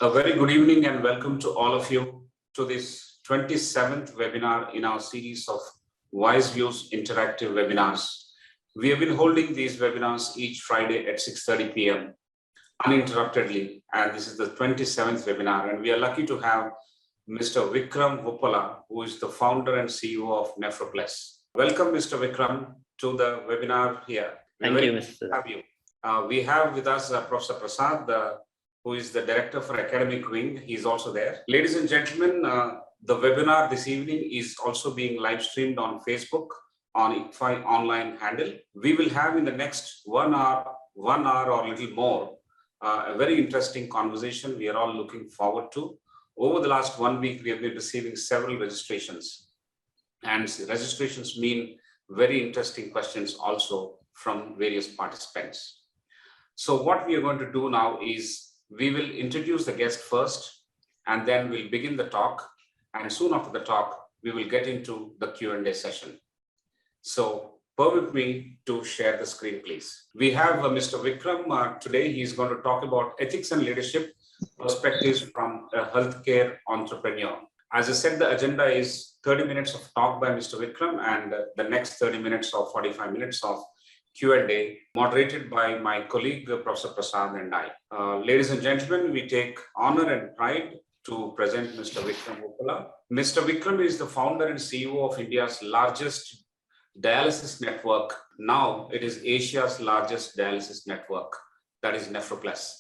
A very good evening and welcome to all of you to this 27th webinar in our series of Wise Views interactive webinars. We have been holding these webinars each Friday at 6:30 p.m. uninterruptedly, and this is the 27th webinar, and we are lucky to have Mr. Vikram Vuppala, who is the founder and CEO of NephroPlus. Welcome, Mr. Vikram, to the webinar here. Thank you, Mr. Have you. We have with us Professor Prasad, who is the Director for Academic Wing. He is also there. Ladies and gentlemen, the webinar this evening is also being live streamed on Facebook on ICFI online handle. We will have in the next 1 hour or a little more, a very interesting conversation we are all looking forward to. Over the last 1 week, we have been receiving several registrations, and registrations mean very interesting questions also from various participants. So what we are going to do now is we will introduce the guest first, and then we'll begin the talk. And soon after the talk, we will get into the Q&A session. So permit me to share the screen, please. We have Mr. Vikram today. He's going to talk about ethics and leadership perspectives from a healthcare entrepreneur. As I said, the agenda is 30 minutes of talk by Mr. Vikram and the next 30 minutes or 45 minutes of Q&A, moderated by my colleague, Professor Prasad, and I. Ladies and gentlemen, we take honor and pride to present Mr. Vikram Vuppala. Mr. Vikram is the founder and CEO of India's largest dialysis network. Now it is Asia's largest dialysis network, that is NephroPlus.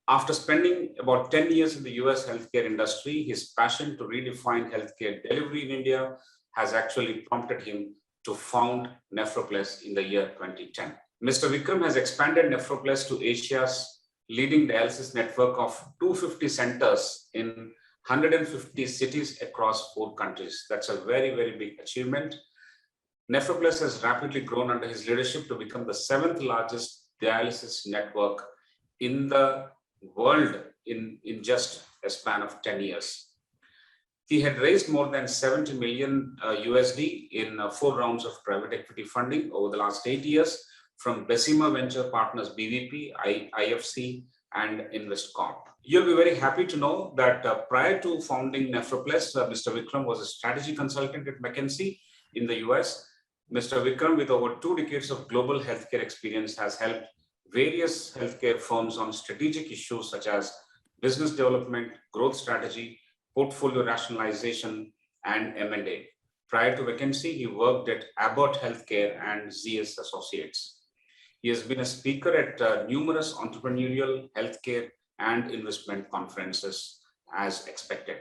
After spending about 10 years in the US healthcare industry, his passion to redefine healthcare delivery in India has actually prompted him to found NephroPlus in the year 2010. Mr. Vikram has expanded NephroPlus to Asia's leading dialysis network of 250 centers in 150 cities across 4 countries. That's a very, very big achievement. NephroPlus has rapidly grown under his leadership to become the 7th largest dialysis network in the world in just a span of 10 years. He had raised more than 70 million USD in 4 rounds of private equity funding over the last 8 years from Bessemer Venture Partners BVP, IFC, and InvestCorp. You'll be very happy to know that prior to founding NephroPlus, Mr. Vikram was a strategy consultant at McKinsey in the US. Mr. Vikram, with over 2 decades of global healthcare experience, has helped various healthcare firms on strategic issues such as business development, growth strategy, portfolio rationalization, and M&A. Prior to McKinsey, he worked at Abbott Healthcare and ZS Associates. He has been a speaker at numerous entrepreneurial, healthcare, and investment conferences as expected.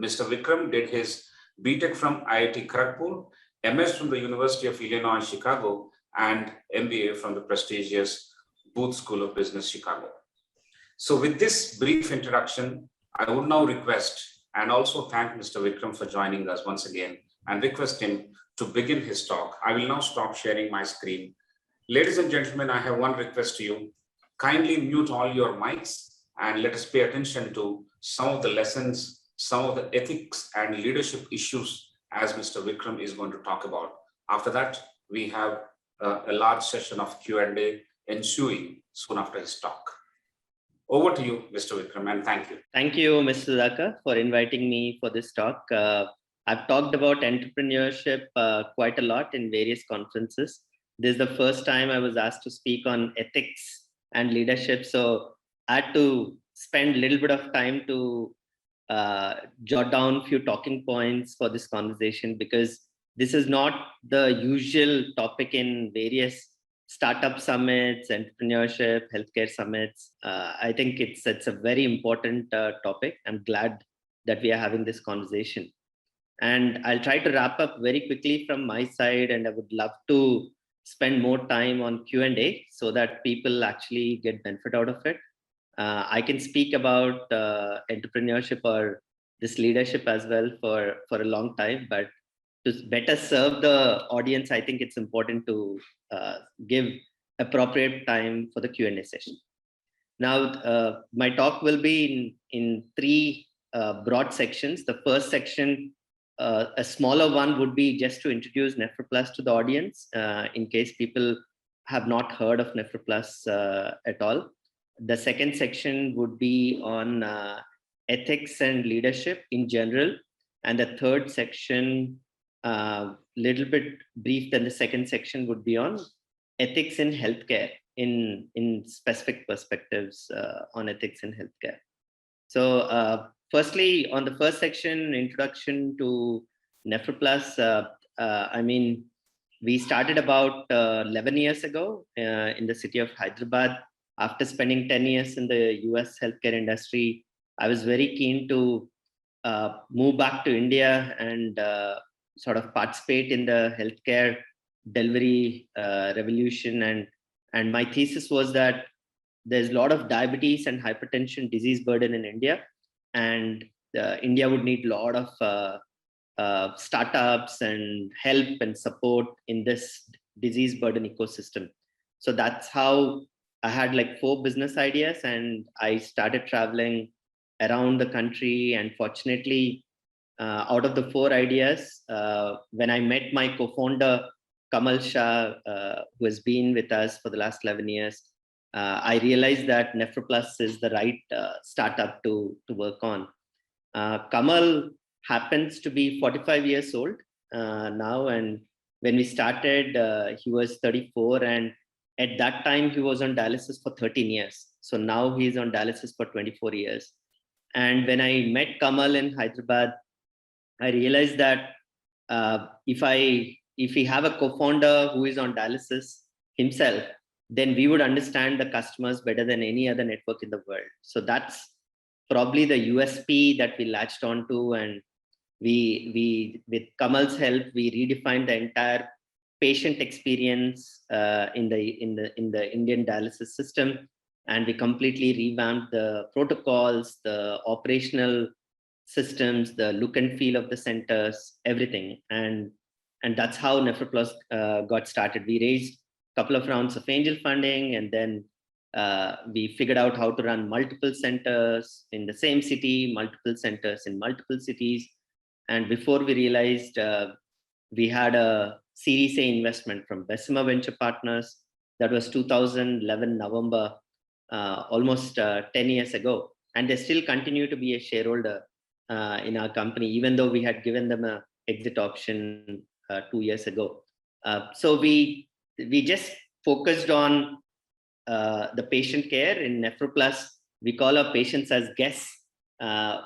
Mr. Vikram did his BTech from IIT Kharagpur, MS from the University of Illinois, Chicago, and MBA from the prestigious Booth School of Business, Chicago. So with this brief introduction, I would now request and also thank Mr. Vikram for joining us once again and request him to begin his talk. I will now stop sharing my screen. Ladies and gentlemen, I have one request to you. Kindly mute all your mics and let us pay attention to some of the lessons, some of the ethics and leadership issues as Mr. Vikram is going to talk about. After that, we have a large session of Q&A ensuing soon after his talk. Over to you, Mr. Vikram, and thank you. Thank you, Mr. Zaka, for inviting me for this talk. I've talked about entrepreneurship quite a lot in various conferences. This is the first time I was asked to speak on ethics and leadership, so I had to spend a little bit of time to jot down a few talking points for this conversation, because this is not the usual topic in various startup summits, entrepreneurship, healthcare summits. I think it's a very important topic. I'm glad that we are having this conversation. And I'll try to wrap up very quickly from my side, and I would love to spend more time on Q&A so that people actually get benefit out of it. I can speak about entrepreneurship or this leadership as well for a long time, but to better serve the audience, I think it's important to give appropriate time for the Q&A session. Now, my talk will be in 3 broad sections. The first section, a smaller one, would be just to introduce NephroPlus to the audience in case people have not heard of NephroPlus at all. The second section would be on ethics and leadership in general. And the third section, little bit brief than the second section, would be on ethics in healthcare in specific perspectives on ethics in healthcare. So firstly, on the first section, introduction to NephroPlus, I mean, we started about 11 years ago in the city of Hyderabad. After spending 10 years in the US healthcare industry, I was very keen to move back to India and sort of participate in the healthcare delivery revolution. And my thesis was that there's a lot of diabetes and hypertension disease burden in India, and India would need a lot of startups and help and support in this disease burden ecosystem. So that's how I had like 4 business ideas, and I started traveling around the country. And fortunately, out of the 4 ideas, when I met my co-founder, Kamal Shah, who has been with us for the last 11 years, I realized that NephroPlus is the right startup to work on. Kamal happens to be 45 years old now. And when we started, he was 34. And at that time, he was on dialysis for 13 years. So now he's on dialysis for 24 years. And when I met Kamal in Hyderabad, I realized that if we have a co-founder who is on dialysis himself, then we would understand the customers better than any other network in the world. So that's probably the USP that we latched onto. And we with Kamal's help, we redefined the entire patient experience in the Indian dialysis system. And we completely revamped the protocols, the operational systems, the look and feel of the centers, everything. And that's how NephroPlus got started. We raised a couple of rounds of angel funding, and then we figured out how to run multiple centers in the same city, multiple centers in multiple cities. And before we realized, we had a Series A investment from Bessemer Venture Partners. That was 2011 November, almost 10 years ago. And they still continue to be a shareholder in our company, even though we had given them an exit option 2 years ago. So we just focused on the patient care. In NephroPlus, we call our patients as guests.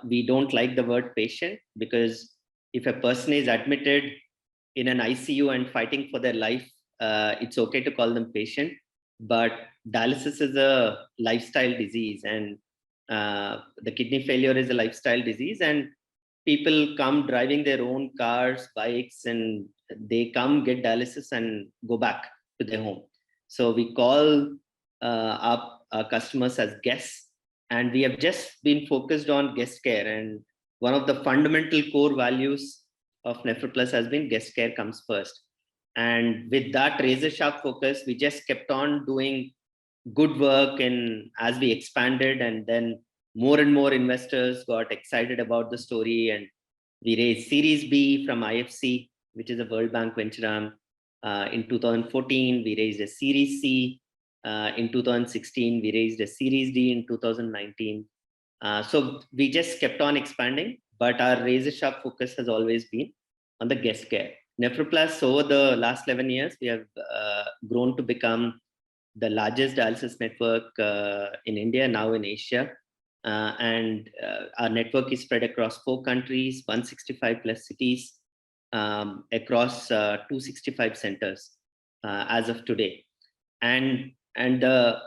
We don't like the word patient, because if a person is admitted in an ICU and fighting for their life, it's okay to call them patient. But dialysis is a lifestyle disease, and the kidney failure is a lifestyle disease. And people come driving their own cars, bikes, and they come get dialysis and go back to their home. So we call our customers as guests, and we have just been focused on guest care. And one of the fundamental core values of NephroPlus has been guest care comes first. And with that razor sharp focus, we just kept on doing good work. And as we expanded, and then more and more investors got excited about the story, and we raised Series B from IFC, which is a World Bank venture arm. In 2014, we raised a Series C. In 2016, we raised a Series D in 2019. So we just kept on expanding, but our razor sharp focus has always been on the guest care. NephroPlus, over the last 11 years, we have grown to become the largest dialysis network in India, now in Asia. And our network is spread across 4 countries, 165 plus cities, across 265 centers as of today. And the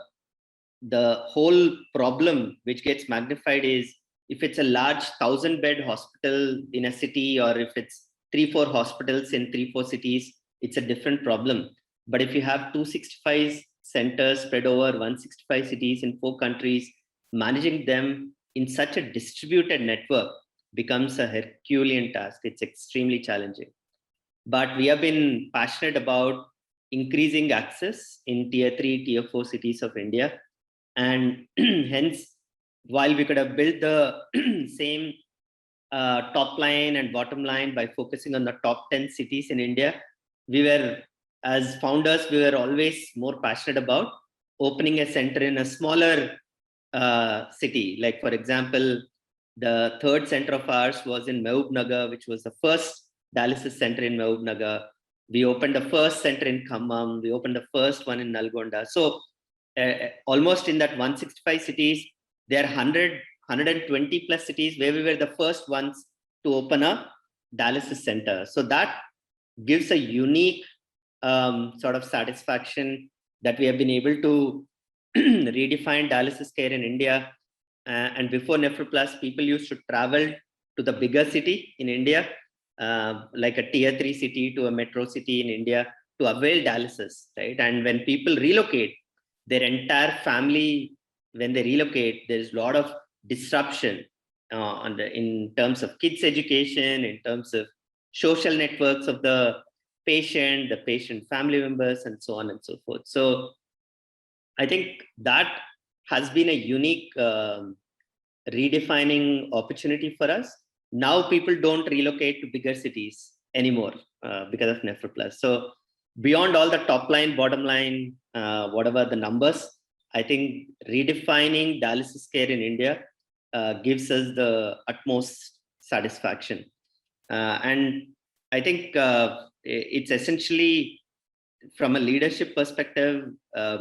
whole problem which gets magnified is, if it's a large 1,000-bed hospital in a city, or if it's 3-4 hospitals in 3-4 cities, it's a different problem. But if you have 265 centers spread over 165 cities in 4 countries, managing them in such a distributed network becomes a Herculean task. It's extremely challenging. But we have been passionate about increasing access in tier 3, tier 4 cities of India. And hence, while we could have built the same top line and bottom line by focusing on the top 10 cities in India, we were, as founders, we were always more passionate about opening a center in a smaller city. Like, for example, the third center of ours was in Mehboob Nagar, which was the first dialysis center in Mehboob Nagar. We opened the first center in Khammam. We opened the first one in Nalgonda. So almost in that 165 cities, there are 120 plus cities where we were the first ones to open a dialysis center. So that gives a unique sort of satisfaction that we have been able to redefine dialysis care in India. And before NephroPlus, people used to travel to the bigger city in India, like a tier 3 city to a metro city in India to avail dialysis, right? And when people relocate, their entire family, when they relocate, there's a lot of disruption in terms of kids' education, in terms of social networks of the patient family members, and so on and so forth. So I think that has been a unique redefining opportunity for us. Now people don't relocate to bigger cities anymore because of NephroPlus. So beyond all the top line, bottom line, whatever the numbers, I think redefining dialysis care in India gives us the utmost satisfaction. And I think it's essentially, from a leadership perspective,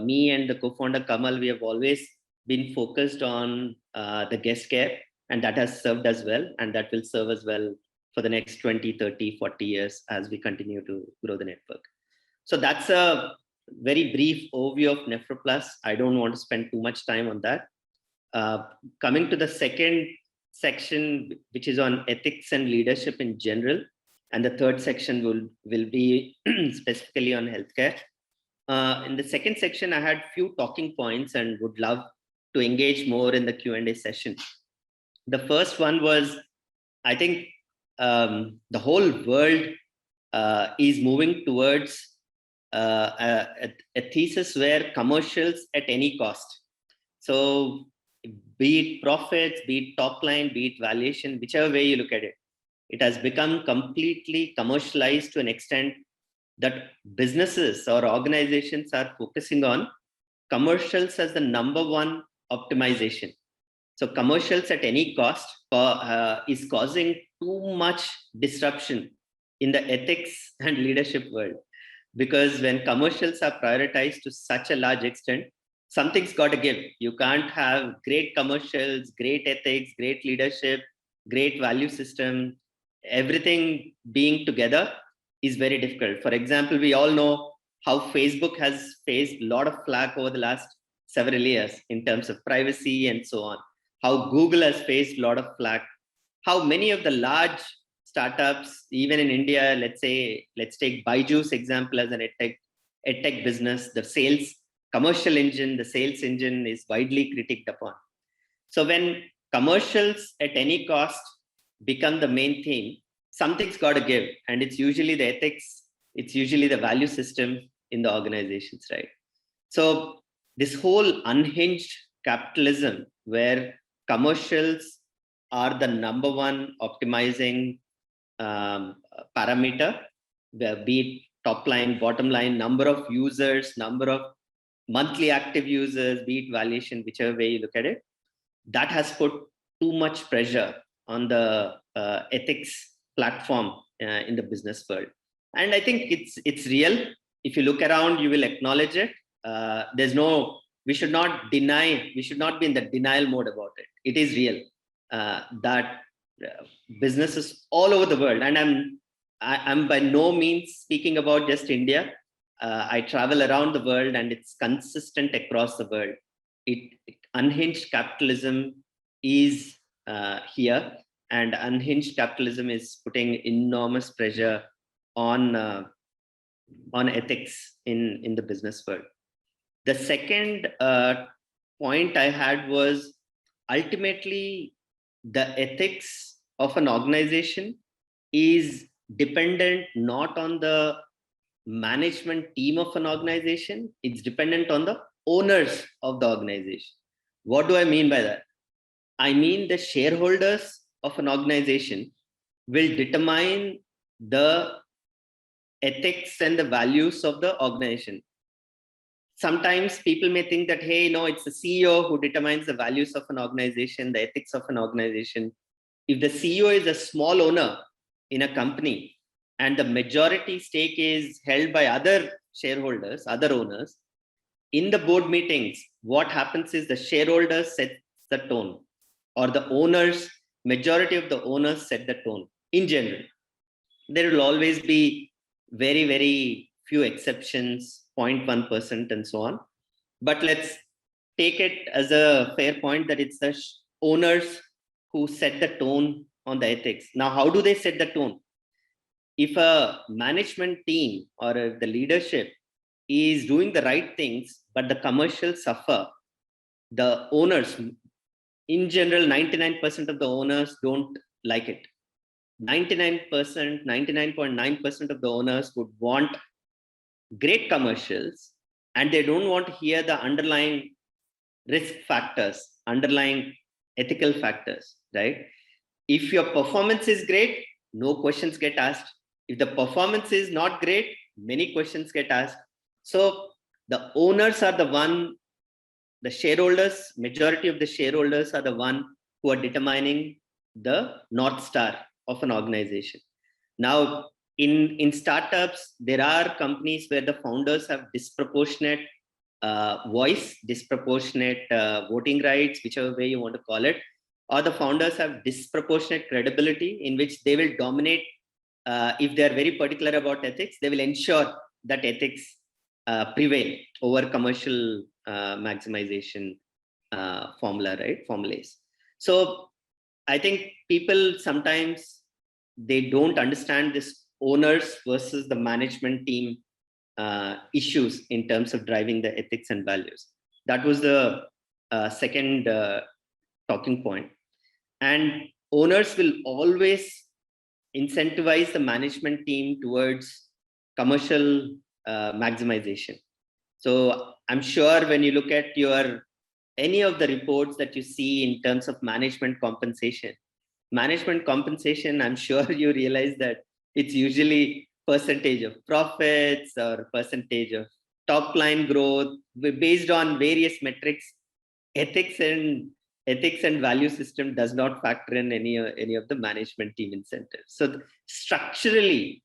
me and the co-founder Kamal, we have always been focused on the guest care, and that has served us well, and that will serve us well for the next 20, 30, 40 years as we continue to grow the network. So that's a very brief overview of NephroPlus. I don't want to spend too much time on that. Coming to the second section, which is on ethics and leadership in general, and the third section will be specifically on healthcare. In the second section, I had few talking points and would love to engage more in the Q&A session. The first one was, I think the whole world is moving towards a thesis where commercials at any cost. So be it profits, be it top line, be it valuation, whichever way you look at it, it has become completely commercialized to an extent that businesses or organizations are focusing on commercials as the number one optimization. So commercials at any cost is causing too much disruption in the ethics and leadership world. Because when commercials are prioritized to such a large extent, something's got to give. You can't have great commercials, great ethics, great leadership, great value system, everything being together is very difficult. For example, we all know how Facebook has faced a lot of flack over the last several years in terms of privacy and so on. How Google has faced a lot of flack. How many of the large startups, even in India, let's take Byju's example as an edtech business, the sales commercial engine, the sales engine is widely critiqued upon. So when commercials at any cost become the main theme, something's got to give. And it's usually the ethics, it's usually the value system in the organizations, right? So this whole unhinged capitalism where commercials are the number one optimizing parameter, be it top line, bottom line, number of users, number of monthly active users, be it valuation, whichever way you look at it, that has put too much pressure on the ethics platform in the business world. And I think it's real. If you look around, you will acknowledge it. We should not be in the denial mode about it. It is real that businesses all over the world, and I'm by no means speaking about just India. I travel around the world and it's consistent across the world. Unhinged capitalism is here, and unhinged capitalism is putting enormous pressure on ethics in the business world. The second point I had was, ultimately the ethics of an organization is dependent not on the management team of an organization, it's dependent on the owners of the organization. What do I mean by that? I mean the shareholders of an organization will determine the ethics and the values of the organization. sometimes people may think that, hey, no, it's the CEO who determines the values of an organization, the ethics of an organization. If the CEO is a small owner in a company and the majority stake is held by other shareholders, other owners, in the board meetings, what happens is the shareholders set the tone, or the owners, majority of the owners set the tone in general. There will always be very, very few exceptions, 0.1% and so on. But let's take it as a fair point that it's the owners who set the tone on the ethics. Now, how do they set the tone? If a management team or the leadership is doing the right things, but the commercials suffer, the owners, in general, 99% of the owners don't like it. 99%, 99.9% of the owners would want great commercials, and they don't want to hear the underlying risk factors, underlying ethical factors, right? If your performance is great, no questions get asked. If the performance is not great, many questions get asked. So the owners are the one, the shareholders, majority of the shareholders are the one who are determining the North Star of an organization. Now, in startups, there are companies where the founders have disproportionate voice, disproportionate voting rights, whichever way you want to call it, or the founders have disproportionate credibility in which they will dominate. If they are very particular about ethics, they will ensure that ethics prevail over commercial maximization formulas. So I think people sometimes, they don't understand this owners versus the management team issues in terms of driving the ethics and values. That was the second talking point. And owners will always incentivize the management team towards commercial maximization. So I'm sure when you look at any of the reports that you see in terms of management compensation, I'm sure you realize that it's usually percentage of profits or percentage of top line growth based on various metrics. Ethics and value system does not factor in any of the management team incentives. So structurally,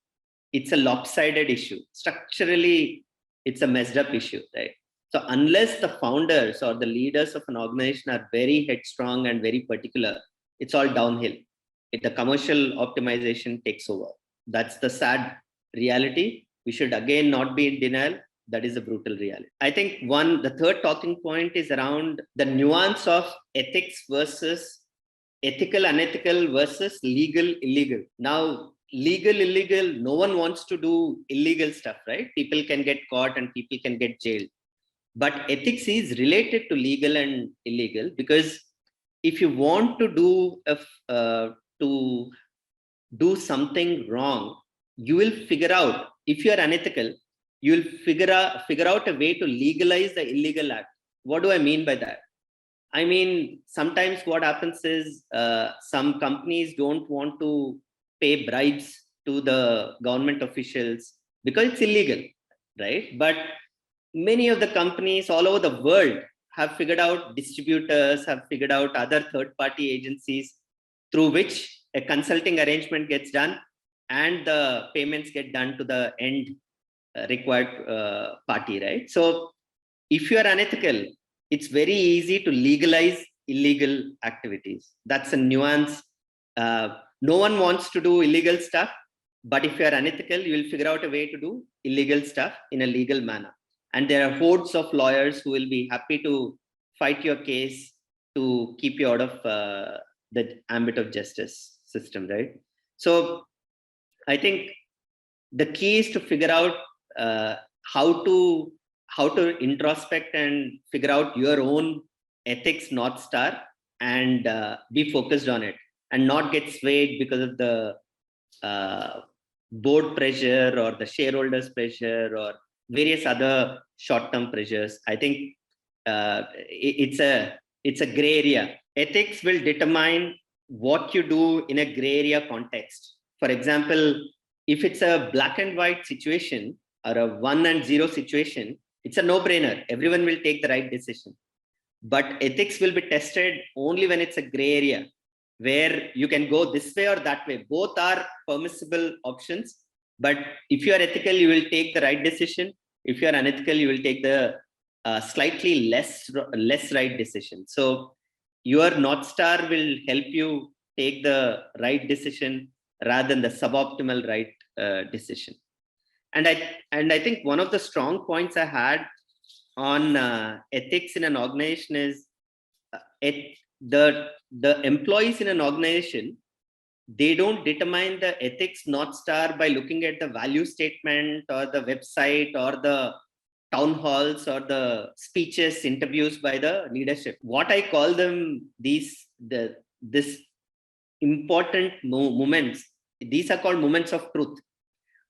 it's a lopsided issue. Structurally, it's a messed up issue, right? So unless the founders or the leaders of an organization are very headstrong and very particular, it's all downhill. The commercial optimization takes over. That's the sad reality. We should again not be in denial. That is a brutal reality. I think the third talking point is around the nuance of ethics versus ethical, unethical versus legal, illegal. Now, legal, illegal, no one wants to do illegal stuff, right? People can get caught and people can get jailed. But ethics is related to legal and illegal, because if you want to do something wrong, you will figure out, if you are unethical, you will figure out a way to legalize the illegal act. What do I mean by that? I mean, sometimes what happens is some companies don't want to pay bribes to the government officials because it's illegal, right? But many of the companies all over the world have figured out, distributors have figured out other third-party agencies through which a consulting arrangement gets done and the payments get done to the end required party, right? So if you are unethical, it's very easy to legalize illegal activities. That's a nuance. No one wants to do illegal stuff, but if you are unethical, you will figure out a way to do illegal stuff in a legal manner. And there are hordes of lawyers who will be happy to fight your case to keep you out of the ambit of justice system, right? So I think the key is to figure out how to introspect and figure out your own ethics North Star and be focused on it and not get swayed because of the board pressure or the shareholders pressure or various other short-term pressures. I think it's a gray area. Ethics will determine what you do in a gray area context. For example, if it's a black and white situation or a 1 and 0 situation, It's a no-brainer. Everyone will take the right decision. But ethics will be tested only when it's a gray area where you can go this way or that way. Both are permissible options. But if you are ethical, you will take the right decision. If you are unethical, you will take the slightly less right decision. So your North Star will help you take the right decision rather than the suboptimal right decision. And I think one of the strong points I had on ethics in an organization is the employees in an organization, they don't determine the ethics North Star by looking at the value statement or the website or the town halls or the speeches, interviews by the leadership. What I call them, this important moments, these are called moments of truth.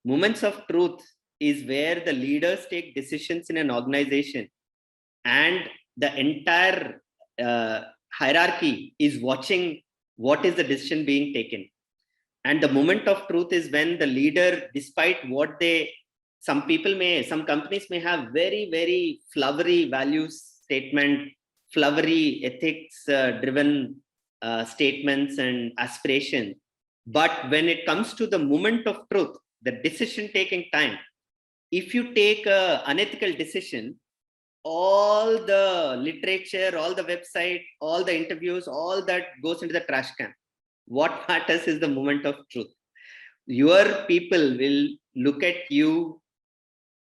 Moments of truth is where the leaders take decisions in an organization and the entire hierarchy is watching what is the decision being taken. And the moment of truth is when the leader, despite what some companies may have very, very flowery values statement, flowery ethics driven statements and aspiration. But when it comes to the moment of truth, the decision taking time, if you take an unethical decision, all the literature, all the website, all the interviews, all that goes into the trash can. What matters is the moment of truth. Your people will look at you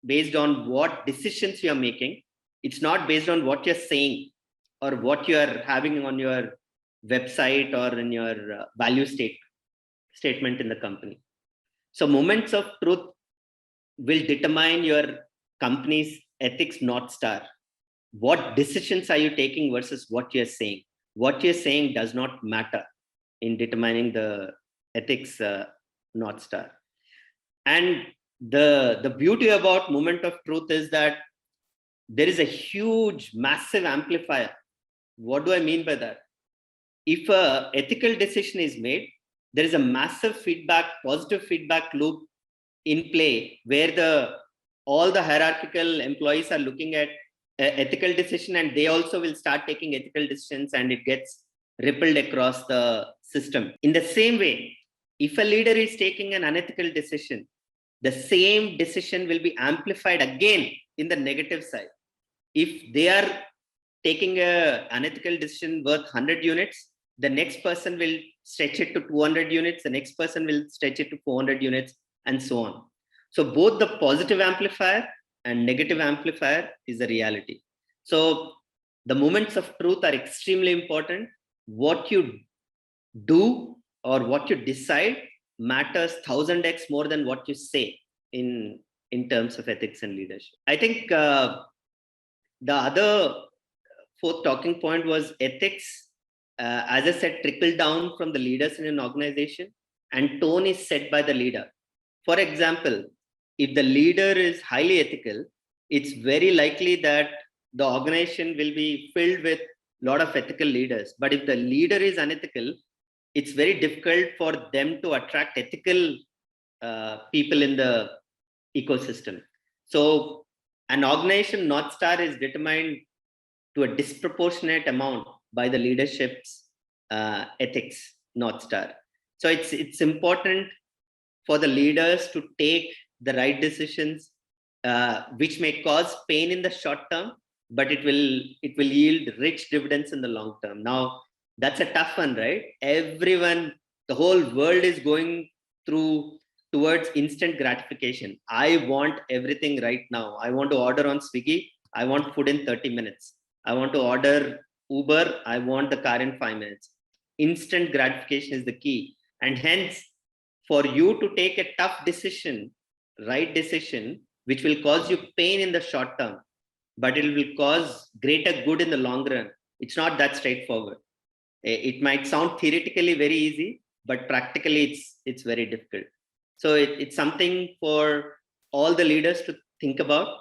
based on what decisions you are making. It's not based on what you're saying or what you are having on your website or in your value statement in the company. So moments of truth will determine your company's ethics North Star. What decisions are you taking versus what you're saying? What you're saying does not matter in determining the ethics North Star. And the beauty about moment of truth is that there is a huge, massive amplifier. What do I mean by that? If an ethical decision is made, there is a massive positive feedback loop in play where all the hierarchical employees are looking at ethical decision and they also will start taking ethical decisions and it gets rippled across the system. In the same way, if a leader is taking an unethical decision, the same decision will be amplified again in the negative side. If they are taking an unethical decision worth 100 units, the next person will stretch it to 200 units, the next person will stretch it to 400 units, and so on. So both the positive amplifier and negative amplifier is a reality. So the moments of truth are extremely important. What you do or what you decide matters 1000x more than what you say in terms of ethics and leadership. I think the other fourth talking point was ethics. As I said, trickle down from the leaders in an organization, and tone is set by the leader. For example, if the leader is highly ethical, it's very likely that the organization will be filled with a lot of ethical leaders. But if the leader is unethical, it's very difficult for them to attract ethical people in the ecosystem. So an organization North Star is determined to a disproportionate amount by the leadership's ethics North Star. So it's important for the leaders to take the right decisions, which may cause pain in the short term, but it will yield rich dividends in the long term. Now, that's a tough one, right? The whole world is going towards instant gratification. I want everything right now. I want to order on Swiggy. I want food in 30 minutes. I want to order Uber. I want the car in 5 minutes. Instant gratification is the key. And hence, for you to take a tough decision, right decision, which will cause you pain in the short term, but it will cause greater good in the long run, it's not that straightforward. It might sound theoretically very easy, but practically it's very difficult. So it's something for all the leaders to think about.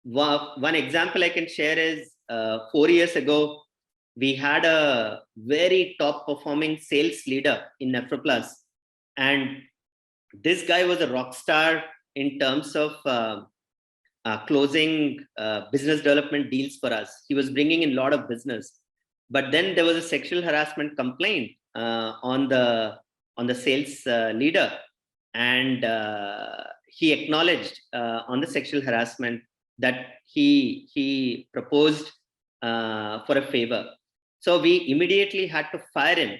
One example I can share is 4 years ago, we had a very top performing sales leader in Nephroplus. And this guy was a rock star in terms of closing business development deals for us. He was bringing in a lot of business, but then there was a sexual harassment complaint on the sales leader, and he acknowledged on the sexual harassment that he proposed for a favor. So we immediately had to fire him,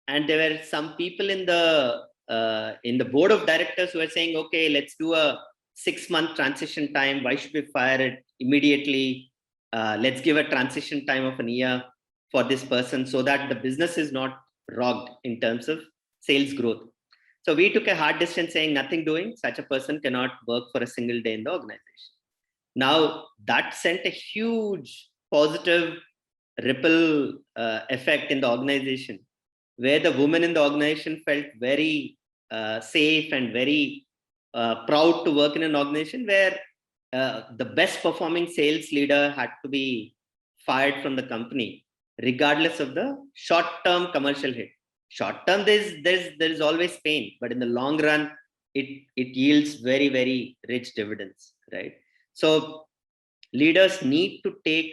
and there were some people in the board of directors who were saying, okay, let's do a 6-month transition time. Why should we fire it immediately? Let's give a transition time of an year for this person so that the business is not rocked in terms of sales growth. So we took a hard decision saying nothing doing. Such a person cannot work for a single day in the organization. Now that sent a huge positive ripple effect in the organization, where the women in the organization felt very safe and very proud to work in an organization where the best performing sales leader had to be fired from the company, regardless of the short-term commercial hit. Short-term, there's always pain, but in the long run, it yields very, very rich dividends, right? So leaders need to take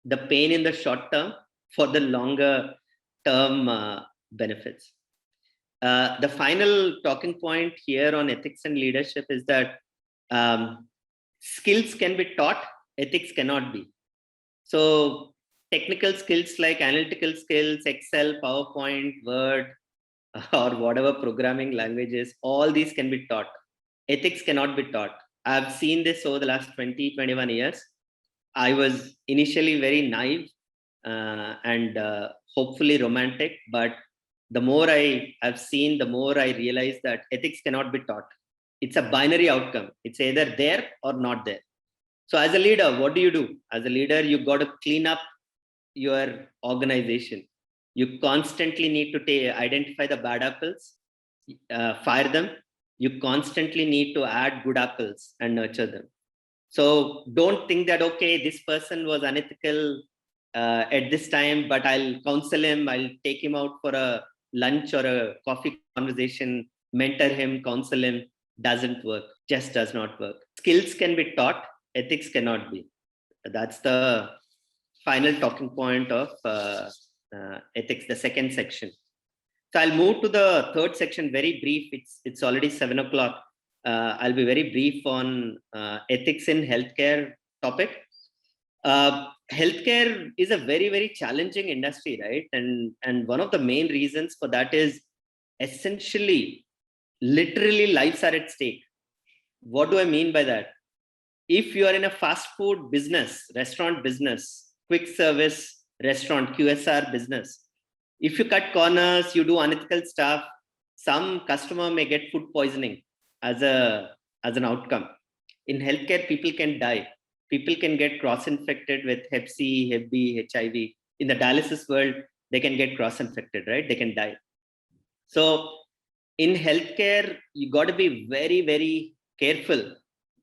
the pain in the short term for the longer term benefits. The final talking point here on ethics and leadership is that skills can be taught, ethics cannot be. So technical skills like analytical skills, Excel, PowerPoint, Word, or whatever programming languages, all these can be taught. Ethics cannot be taught. I've seen this over the last 20-21 years. I was initially very naive and hopefully romantic, but the more I've seen, the more I realize that ethics cannot be taught. It's a binary outcome. It's either there or not there. So as a leader, what do you do? As a leader, you got to clean up your organization. You constantly need to identify the bad apples, fire them. You constantly need to add good apples and nurture them. So don't think that, okay, this person was unethical at this time, but I'll counsel him, I'll take him out for a lunch or a coffee conversation, mentor him, counsel him. Doesn't work, just does not work. Skills can be taught, ethics cannot be. That's the final talking point of ethics, the second section. So I'll move to the third section, very brief. It's already 7 o'clock. I'll be very brief on ethics in healthcare topic. Healthcare is a very, very challenging industry, right? And one of the main reasons for that is essentially, literally lives are at stake. What do I mean by that? If you are in a fast food business, restaurant business, quick service restaurant, QSR business, if you cut corners, you do unethical stuff, some customer may get food poisoning as an outcome. In healthcare, people can die. People can get cross-infected with Hep C, Hep B, HIV. In the dialysis world, they can get cross-infected, right? They can die. So in healthcare, you got to be very, very careful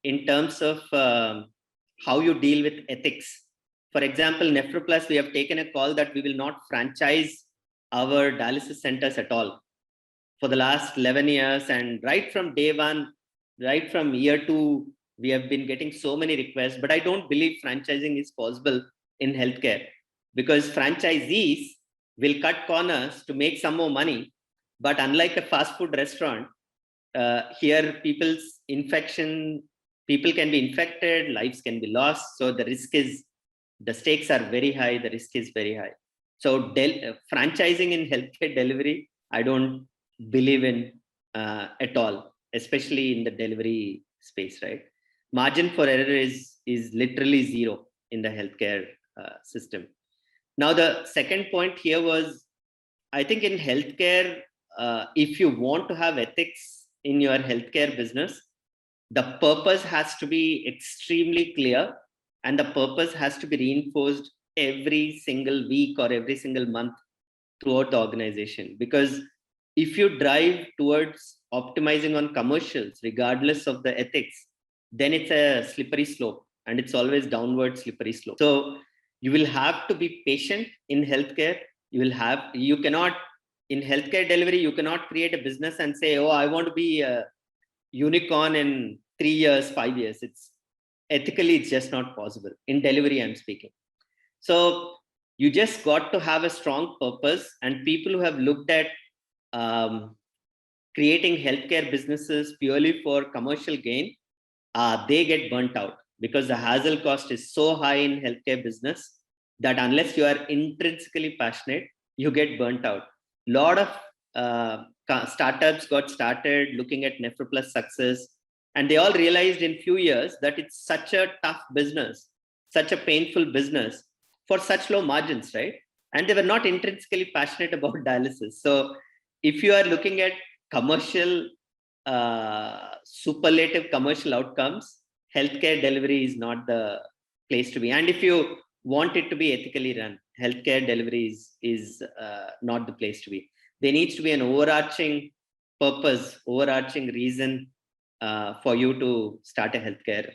in terms of how you deal with ethics. For example, NephroPlus, we have taken a call that we will not franchise our dialysis centers at all for the last 11 years. And right from day one, right from year 2, we have been getting so many requests, but I don't believe franchising is possible in healthcare because franchisees will cut corners to make some more money. But unlike a fast food restaurant, here people can be infected, lives can be lost. So the stakes are very high, the risk is very high. So franchising in healthcare delivery, I don't believe in at all, especially in the delivery space, right? Margin for error is literally zero in the healthcare system. Now, the second point here was, I think in healthcare, if you want to have ethics in your healthcare business, the purpose has to be extremely clear and the purpose has to be reinforced every single week or every single month throughout the organization. Because if you drive towards optimizing on commercials, regardless of the ethics, then it's a slippery slope and it's always downward slippery slope. So you will have to be patient in healthcare. You cannot, in healthcare delivery, you cannot create a business and say, oh, I want to be a unicorn in 3 years, 5 years. ethically it's just not possible. In delivery, I'm speaking. So you just got to have a strong purpose, and people who have looked at creating healthcare businesses purely for commercial gain, they get burnt out, because the hassle cost is so high in healthcare business that unless you are intrinsically passionate, you get burnt out. A lot of startups got started looking at NephroPlus success, and they all realized in few years that it's such a tough business, such a painful business for such low margins, right? And they were not intrinsically passionate about dialysis. So if you are looking at commercial, superlative commercial outcomes, healthcare delivery is not the place to be. And if you want it to be ethically run, healthcare delivery is not the place to be. There needs to be an overarching purpose, overarching reason for you to start a healthcare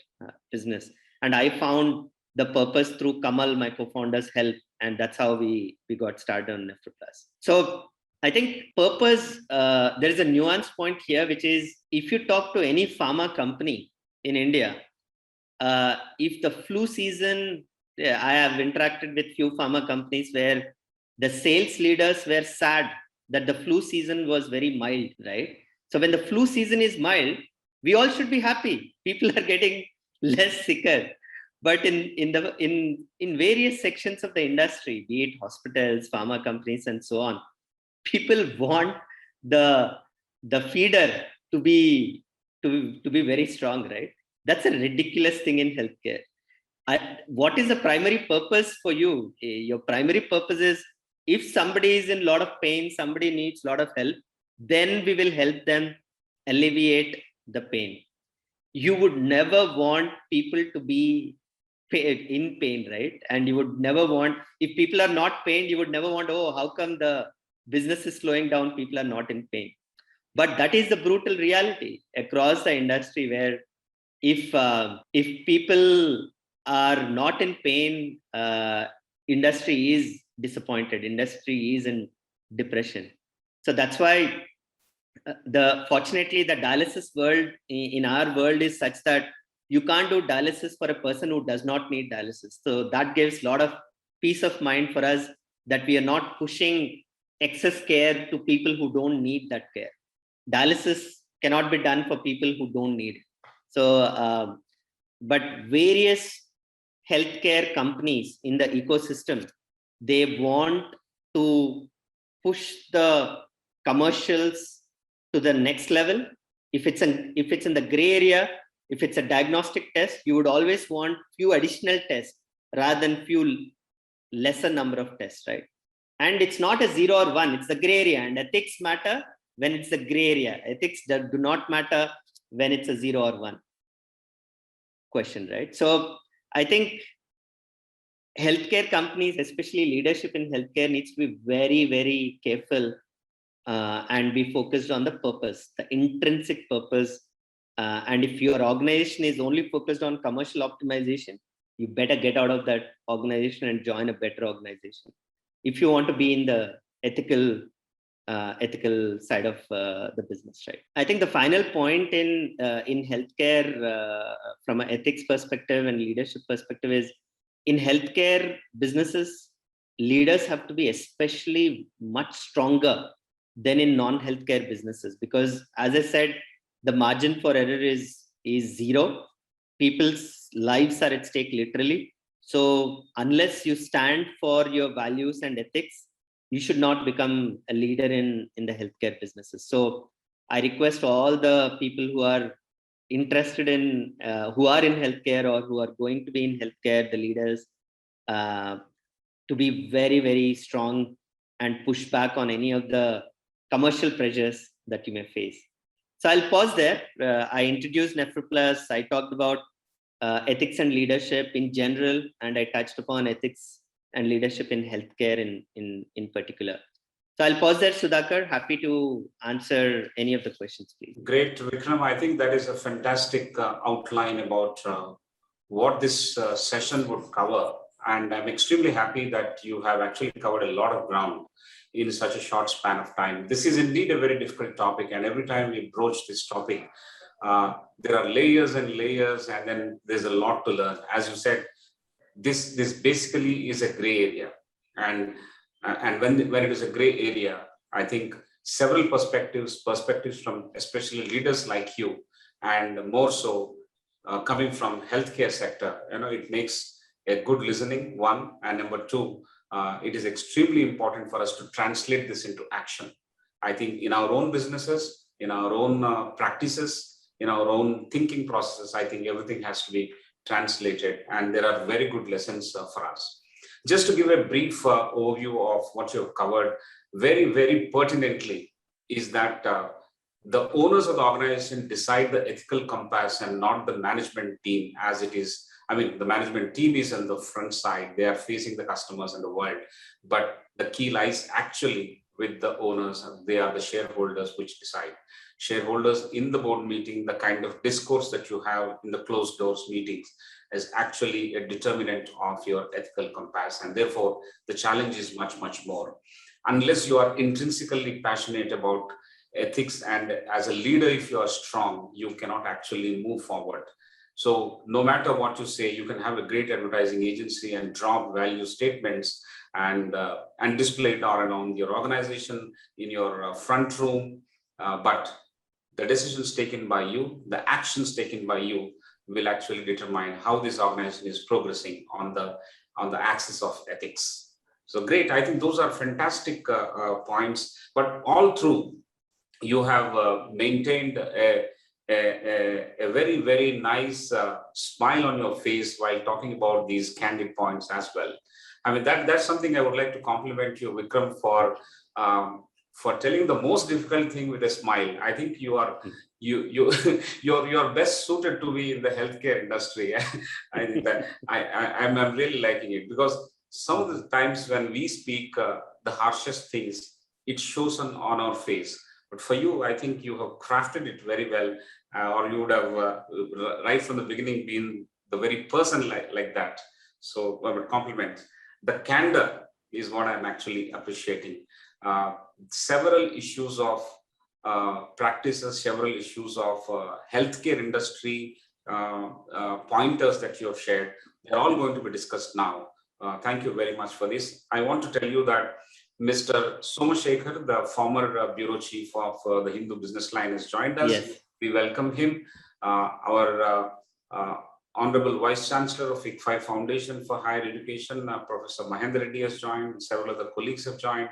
business. And I found the purpose through Kamal, my co-founder's help, and that's how we got started on NephroPlus. So I think purpose, there is a nuance point here, which is if you talk to any pharma company in India, if the flu season, I have interacted with few pharma companies where the sales leaders were sad that the flu season was very mild, right? So when the flu season is mild, we all should be happy. People are getting less sicker. But in various sections of the industry, be it hospitals, pharma companies, and so on, people want the feeder to be very strong, right? That's a ridiculous thing in healthcare. What is the primary purpose for you? Your primary purpose is, if somebody is in a lot of pain, somebody needs a lot of help, then we will help them alleviate the pain. You would never want people to be in pain, right? And you would never want, if people are not pained, you would never want, oh, how come the business is slowing down, people are not in pain. But that is the brutal reality across the industry, where if people are not in pain, industry is disappointed, industry is in depression. So that's why fortunately the dialysis world in our world is such that you can't do dialysis for a person who does not need dialysis. So that gives a lot of peace of mind for us, that we are not pushing excess care to people who don't need that care. Dialysis cannot be done for people who don't need it. So, but various healthcare companies in the ecosystem, they want to push the commercials to the next level. If it's in the gray area, if it's a diagnostic test, you would always want few additional tests rather than few lesser number of tests, right? And it's not a 0 or 1, it's the gray area, and ethics matter when it's the gray area. Ethics do not matter when it's a 0 or 1 question, right? So I think healthcare companies, especially leadership in healthcare, needs to be very, very careful and be focused on the purpose, the intrinsic purpose. And if your organization is only focused on commercial optimization, you better get out of that organization and join a better organization if you want to be in the ethical side of the business, right? I think the final point in healthcare from an ethics perspective and leadership perspective is, in healthcare businesses, leaders have to be especially much stronger than in non-healthcare businesses, because as I said, the margin for error is zero. People's lives are at stake, literally. So unless you stand for your values and ethics, you should not become a leader in the healthcare businesses. So I request all the people who are interested in, who are in healthcare or who are going to be in healthcare, the leaders, to be very, very strong and push back on any of the commercial pressures that you may face. So I'll pause there. I introduced NephroPlus. I talked about ethics and leadership in general, and I touched upon ethics and leadership in healthcare in particular. So I'll pause there, Sudhakar. Happy to answer any of the questions, please. Great, Vikram. I think that is a fantastic outline about what this session would cover. And I'm extremely happy that you have actually covered a lot of ground in such a short span of time. This is indeed a very difficult topic. And every time we broach this topic, There are layers and layers, and then there's a lot to learn. As you said, this basically is a gray area, and when it is a gray area, I think several perspectives from especially leaders like you, and more so coming from healthcare sector, it makes a good listening, one, and number two, it is extremely important for us to translate this into action. I think in our own businesses, in our own practices, in our own thinking processes, I think everything has to be translated, and there are very good lessons for us. Just to give a brief overview of what you have covered, very, very pertinently, is that the owners of the organization decide the ethical compass and not the management team as it is. I mean, the management team is on the front side, they are facing the customers and the world, but the key lies actually with the owners. They are the shareholders which decide. Shareholders in the board meeting, the kind of discourse that you have in the closed doors meetings is actually a determinant of your ethical compass. And therefore, the challenge is much, much more. Unless you are intrinsically passionate about ethics, and as a leader, if you are strong, you cannot actually move forward. So no matter what you say, you can have a great advertising agency and drop value statements and display it around your organization in your front room. But the decisions taken by you, the actions taken by you will actually determine how this organization is progressing on the axis of ethics. So great, I think those are fantastic points, but all through you have maintained a very, very nice smile on your face while talking about these candid points as well. I mean, that's something I would like to compliment you, Vikram, for telling the most difficult thing with a smile. I think you're best suited to be in the healthcare industry. I think that I'm really liking it, because some of the times when we speak the harshest things, it shows on our face. But for you, I think you have crafted it very well, or you would have right from the beginning been the very person like that. So I would compliment. The candor is what I'm actually appreciating. Several issues of practices, several issues of healthcare industry pointers that you have shared, they're all going to be discussed now. Thank you very much for this. I want to tell you that Mr. Somashekar, the former bureau chief of the Hindu Business Line, has joined us. Yes. We welcome him. Our Honorable Vice Chancellor of ICFI Foundation for Higher Education, Professor Mahendra Reddy, has joined. Several other colleagues have joined.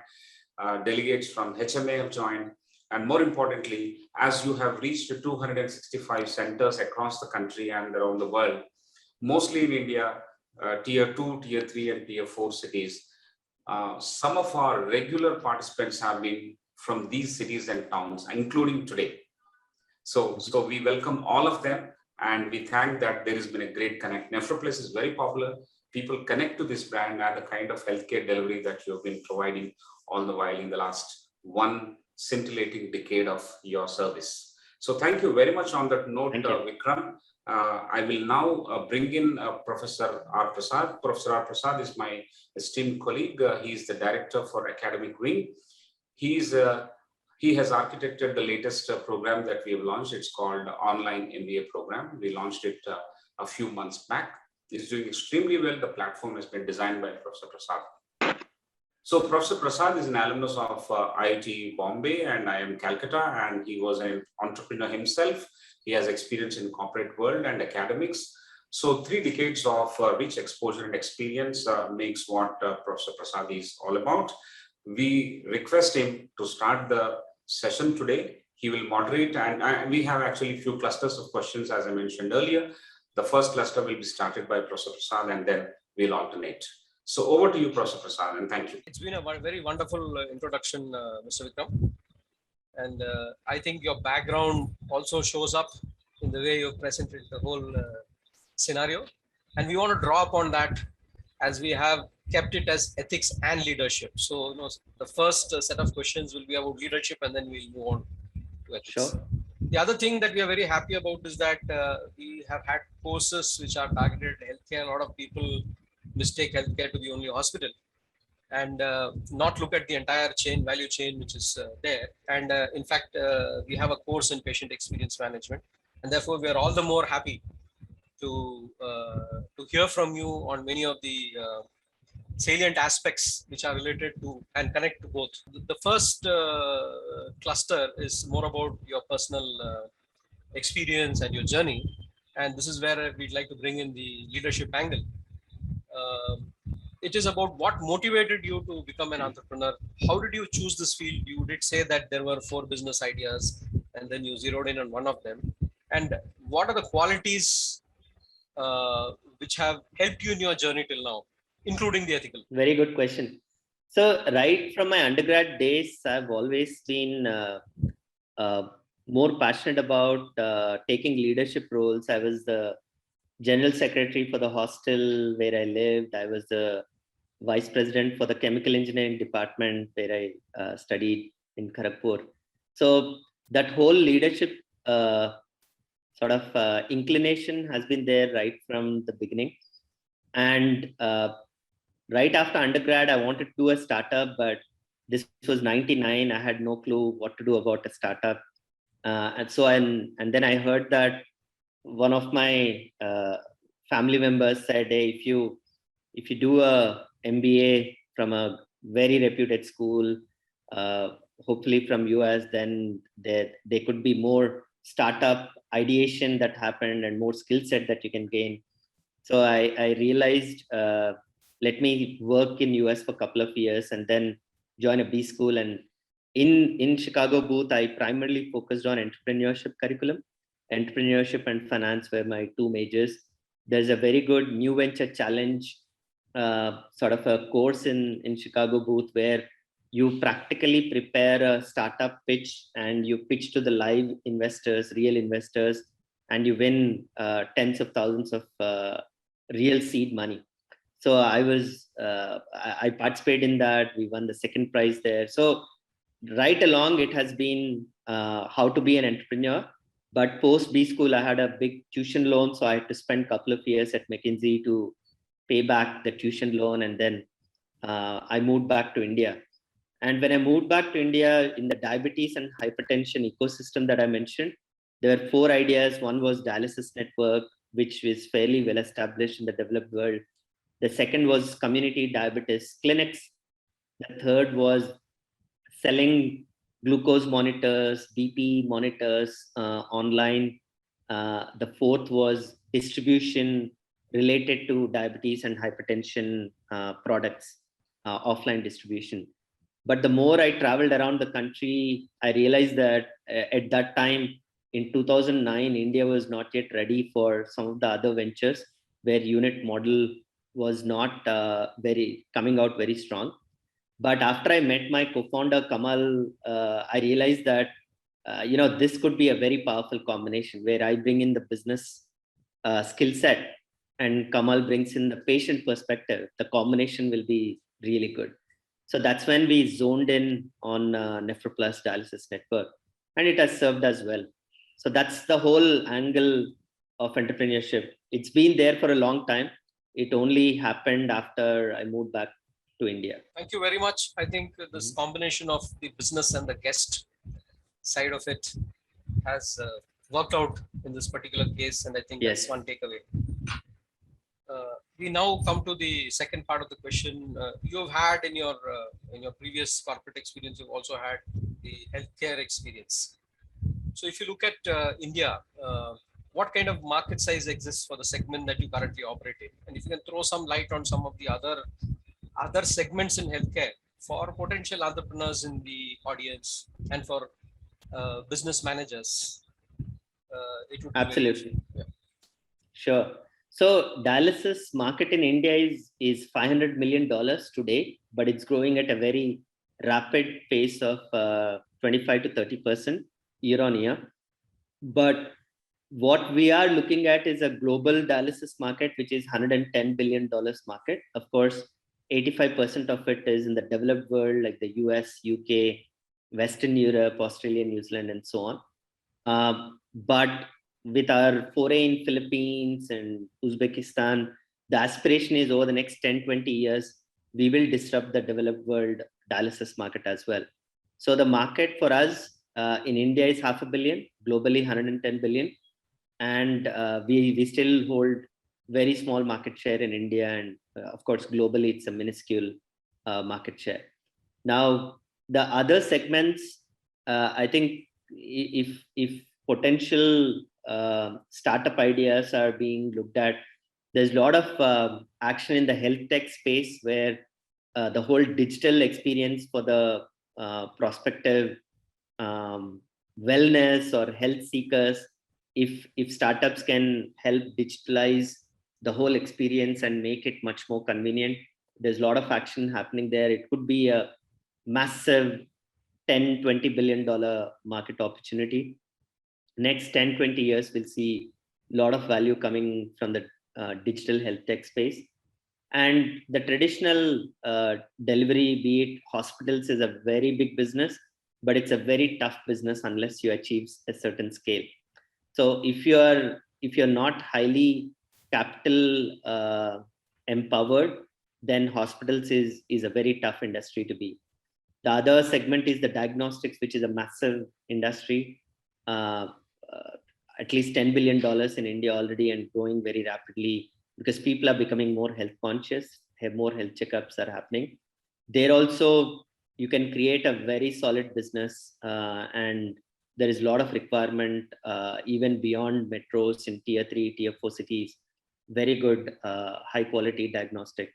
Delegates from HMA have joined. And more importantly, as you have reached 265 centers across the country and around the world, mostly in India, tier 2, tier 3, and tier 4 cities, some of our regular participants have been from these cities and towns, including today. So we welcome all of them, and we thank that there has been a great connect. Nephroplus is very popular. People connect to this brand and the kind of healthcare delivery that you have been providing all the while in the last one scintillating decade of your service. So thank you very much on that note, Vikram. I will now bring in Professor R. Prasad. Professor R. Prasad is my esteemed colleague. He is the director for academic wing. He has architected the latest program that we have launched. It's called Online MBA Program. We launched it a few months back. It's doing extremely well. The platform has been designed by Professor Prasad. So Professor Prasad is an alumnus of IIT Bombay and IIM Calcutta, and he was an entrepreneur himself. He has experience in corporate world and academics. So 3 decades of rich exposure and experience makes what Professor Prasad is all about. We request him to start the session today. He will moderate, and we have actually a few clusters of questions, as I mentioned earlier. The first cluster will be started by Professor Prasad, and then we'll alternate. So over to you, Professor Prasad, and thank you. It's been a very wonderful introduction, Mr. Vikram. And I think your background also shows up in the way you presented the whole scenario. And we want to draw upon that, as we have kept it as ethics and leadership. So the first set of questions will be about leadership, and then we'll move on to ethics. Sure. The other thing that we are very happy about is that we have had courses which are targeted at healthcare. A lot of people mistake healthcare to be only hospital, and not look at the entire value chain, which is there. And in fact, we have a course in patient experience management. And therefore, we are all the more happy to hear from you on many of the salient aspects which are related to and connect to both. The first cluster is more about your personal experience and your journey. And this is where we'd like to bring in the leadership angle. Um it is about what motivated you to become an entrepreneur. How did you choose this field? You did say that there were 4 business ideas and then you zeroed in on one of them. And what are the qualities uh, which have helped you in your journey till now, including the ethical? Very good question. So right from my undergrad days, I've always been uh, more passionate about taking leadership roles. I was the general secretary for the hostel where I lived. I was the vice president for the chemical engineering department where I studied in Kharagpur. So that whole leadership inclination has been there right from the beginning. And right after undergrad, I wanted to do a startup, but this was 99. I had no clue what to do about a startup. And then I heard that one of my family members said, hey, if you do a MBA from a very reputed school, hopefully from US, then there could be more startup ideation that happened and more skill set that you can gain. So I realized, let me work in US for a couple of years and then join a B school. And in Chicago Booth, I primarily focused on entrepreneurship curriculum. Entrepreneurship and finance were my 2 majors. There's a very good new venture challenge sort of a course in Chicago Booth where you practically prepare a startup pitch and you pitch to the live investors, real investors, and you win tens of thousands of real seed money. So I participated in that. We won the second prize there. So right along, it has been how to be an entrepreneur. But post B school, I had a big tuition loan. So I had to spend a couple of years at McKinsey to pay back the tuition loan. And then I moved back to India. And when I moved back to India in the diabetes and hypertension ecosystem that I mentioned, there were 4 ideas. One was dialysis network, which is fairly well established in the developed world. The second was community diabetes clinics. The third was selling glucose monitors, BP monitors online. The fourth was distribution related to diabetes and hypertension products, offline distribution. But the more I traveled around the country, I realized that at that time in 2009, India was not yet ready for some of the other ventures where unit model was not coming out very strong. But after I met my co-founder Kamal, I realized that this could be a very powerful combination where I bring in the business skill set and Kamal brings in the patient perspective. The combination will be really good. So that's when we zoned in on NephroPlus dialysis network, and it has served us well. So that's the whole angle of entrepreneurship. It's been there for a long time. It only happened after I moved back to India. Thank you very much. I think this combination of the business and the guest side of it has worked out in this particular case, and I think Yes. that's one takeaway. We now come to the second part of the question. You've had in your previous corporate experience, you've also had the healthcare experience. So if you look at India, what kind of market size exists for the segment that you currently operate in? And if you can throw some light on some of the other segments in healthcare for potential entrepreneurs in the audience and for business managers, it would be Absolutely. yeah. Sure. So dialysis market in India is $500 million today, but it's growing at a very rapid pace of 25 to 30% year on year. But what we are looking at is a global dialysis market, which is $110 billion market. Of course, 85% of it is in the developed world, like the US, UK, Western Europe, Australia, New Zealand, and so on. But with our foray in Philippines and Uzbekistan, the aspiration is over the next 10, 20 years, we will disrupt the developed world dialysis market as well. So the market for us in India is $500 million, globally $110 billion. and we still hold very small market share in India, and of course globally it's a minuscule market share. Now the other segments, I think if potential startup ideas are being looked at, there's a lot of action in the health tech space where the whole digital experience for the prospective wellness or health seekers, if startups can help digitalize the whole experience and make it much more convenient, there's a lot of action happening there. It could be a massive 10-20 billion dollar market opportunity. Next 10-20 years we'll see a lot of value coming from the digital health tech space. And the traditional delivery, be it hospitals, is a very big business, but it's a very tough business unless you achieve a certain scale. So if you're not highly capital empowered, then hospitals is a very tough industry to be. The other segment is the diagnostics, which is a massive industry, at least $10 billion in India already, and growing very rapidly because people are becoming more health conscious, have more health checkups are happening. There also, you can create a very solid business, and there is a lot of requirement even beyond metros in tier 3, tier 4 cities. Very good high quality diagnostic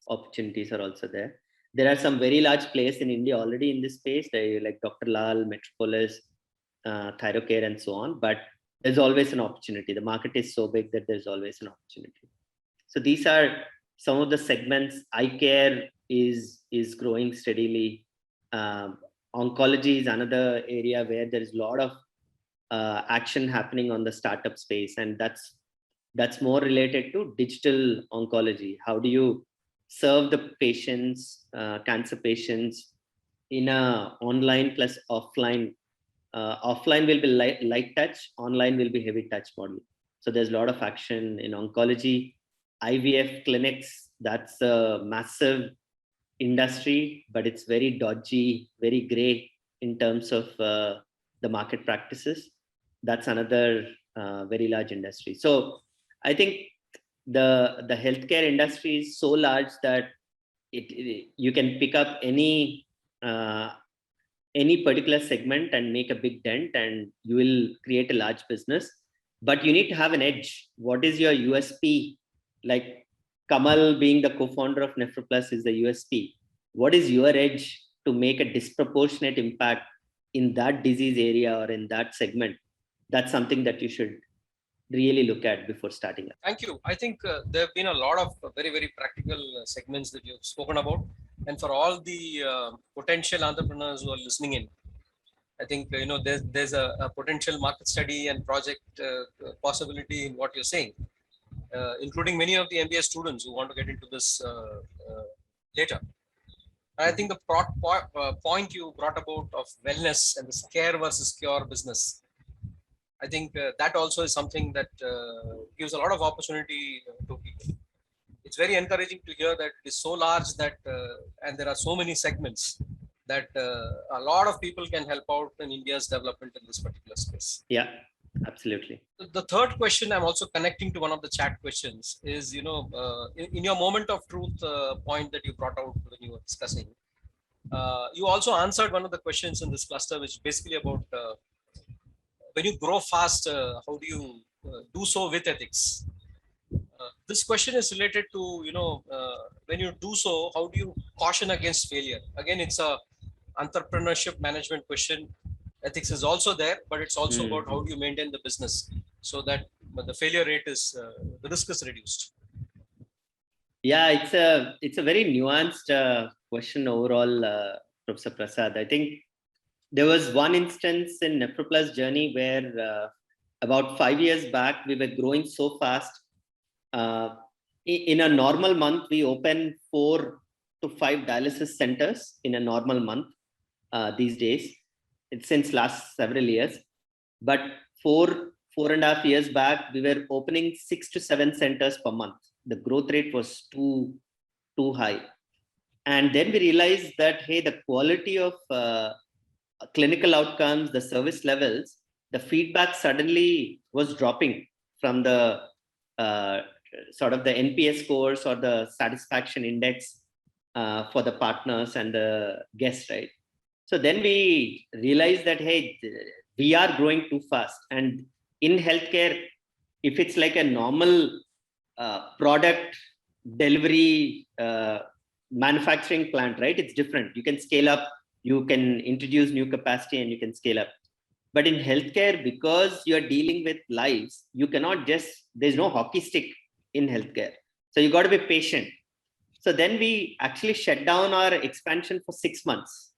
opportunities are also there. There are some very large players in India already in this space, like Dr. Lal, Metropolis, Thyrocare, and so on. But there's always an opportunity. The market is so big that there's always an opportunity. So these are some of the segments. Eye care is growing steadily. Oncology is another area where there is a lot of action happening on the startup space, and that's more related to digital oncology. How do you serve the patients, cancer patients, in a online plus offline? Offline will be light touch, online will be heavy touch model. So there's a lot of action in oncology. IVF clinics, that's a massive industry, but it's very dodgy, very gray in terms of the market practices. That's another very large industry. So I think the healthcare industry is so large that you can pick up any particular segment and make a big dent, and you will create a large business. But you need to have an edge. What is your USP? Like Kamal being the co-founder of NephroPlus is the USP. What is your edge to make a disproportionate impact in that disease area or in that segment? That's something that you should really look at before starting up. Thank you. I think there have been a lot of very, very practical segments that you've spoken about. And for all the potential entrepreneurs who are listening in, I think there's a potential market study and project possibility in what you're saying, including many of the MBA students who want to get into this later. I think the point you brought about of wellness and this care versus cure business, I think that also is something that gives a lot of opportunity to people. It's very encouraging to hear that it is so large that, and there are so many segments that a lot of people can help out in India's development in this particular space. Yeah, absolutely. The third question, I'm also connecting to one of the chat questions, is, in your moment of truth point that you brought out when you were discussing, you also answered one of the questions in this cluster, which is basically about when you grow fast, how do you do so with ethics? This question is related to, when you do so, how do you caution against failure? Again, it's a entrepreneurship management question. Ethics is also there, but it's also about how do you maintain the business so that the failure rate is, the risk is reduced. Yeah, it's a very nuanced question overall, Professor Prasad. I think there was one instance in NephroPlus journey where about 5 years back, we were growing so fast. In a normal month, we open 4 to 5 dialysis centers in a normal month these days. It's since last several years. But 4.5 years back, we were opening 6 to 7 centers per month. The growth rate was too high. And then we realized that, hey, the quality of clinical outcomes, the service levels, the feedback suddenly was dropping. from the sort of the NPS scores or the satisfaction index for the partners and the guests, right? So then we realized that, hey, we are growing too fast. And in healthcare, if it's like a normal product delivery manufacturing plant, right? It's different. You can scale up, you can introduce new capacity and you can scale up. But in healthcare, because you're dealing with lives, you cannot just, there's no hockey stick in healthcare. So you got to be patient. So then we actually shut down our expansion for 6 months.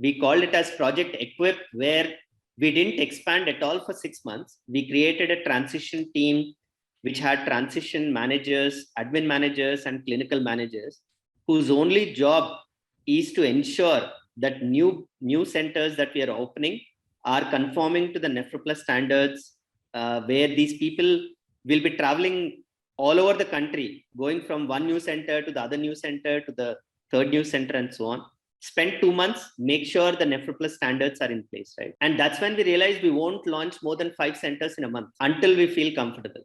We called it as Project Equip, where we didn't expand at all for 6 months. We created a transition team which had transition managers, admin managers, and clinical managers, whose only job is to ensure that new centers that we are opening are conforming to the NephroPlus standards, where these people will be traveling all over the country, going from one new center to the other new center to the third new center and so on. Spend 2 months, make sure the NephroPlus standards are in place, right? And that's when we realized we won't launch more than 5 centers in a month until we feel comfortable.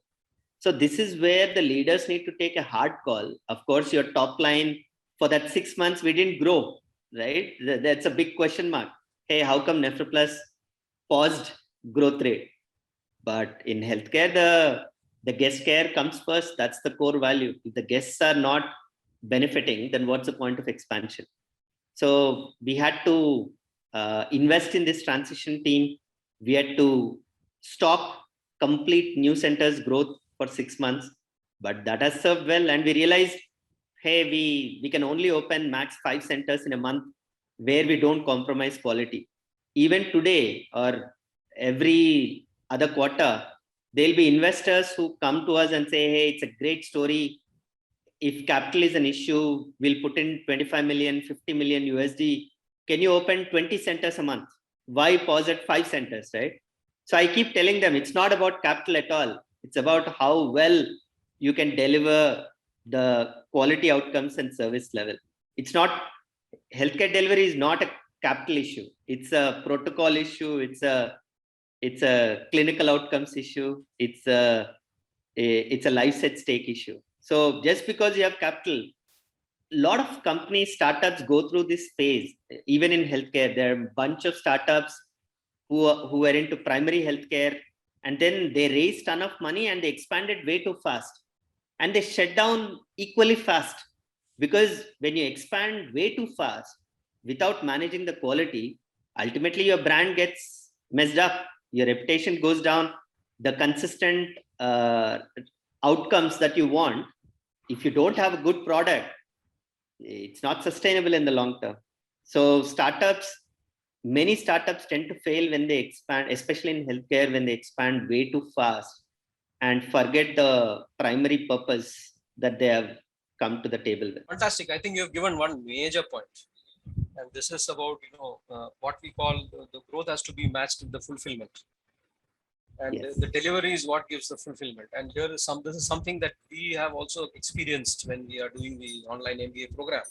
So this is where the leaders need to take a hard call. Of course, your top line for that 6 months, we didn't grow, right? That's a big question mark. Hey, how come NephroPlus paused growth rate? But in healthcare, the guest care comes first. That's the core value. If the guests are not benefiting, then what's the point of expansion? So we had to invest in this transition team. We had to stop complete new centers growth for 6 months, but that has served well. And we realized, hey, we can only open max 5 centers in a month where we don't compromise quality. Even today or every other quarter, there'll be investors who come to us and say, hey, it's a great story. If capital is an issue, we'll put in 25 million, 50 million USD. Can you open 20 centers a month? Why pause at 5 centers, right? So I keep telling them it's not about capital at all. It's about how well you can deliver the quality outcomes and service level. It's not, healthcare delivery is not a capital issue. It's a protocol issue. It's a clinical outcomes issue. It's a life at stake issue. So just because you have capital, a lot of companies, startups go through this phase. Even in healthcare, there are a bunch of startups who are into primary healthcare, and then they raised a ton of money and they expanded way too fast. And they shut down equally fast, because when you expand way too fast without managing the quality, ultimately your brand gets messed up. Your reputation goes down. The consistent outcomes that you want, if you don't have a good product, it's not sustainable in the long term. So many startups tend to fail when they expand, especially in healthcare, when they expand way too fast and forget the primary purpose that they have come to the table with. Fantastic. I think you've given one major point. And this is about, what we call the growth has to be matched with the fulfillment. And Yes. the delivery is what gives the fulfillment. And this is something that we have also experienced when we are doing the online MBA program.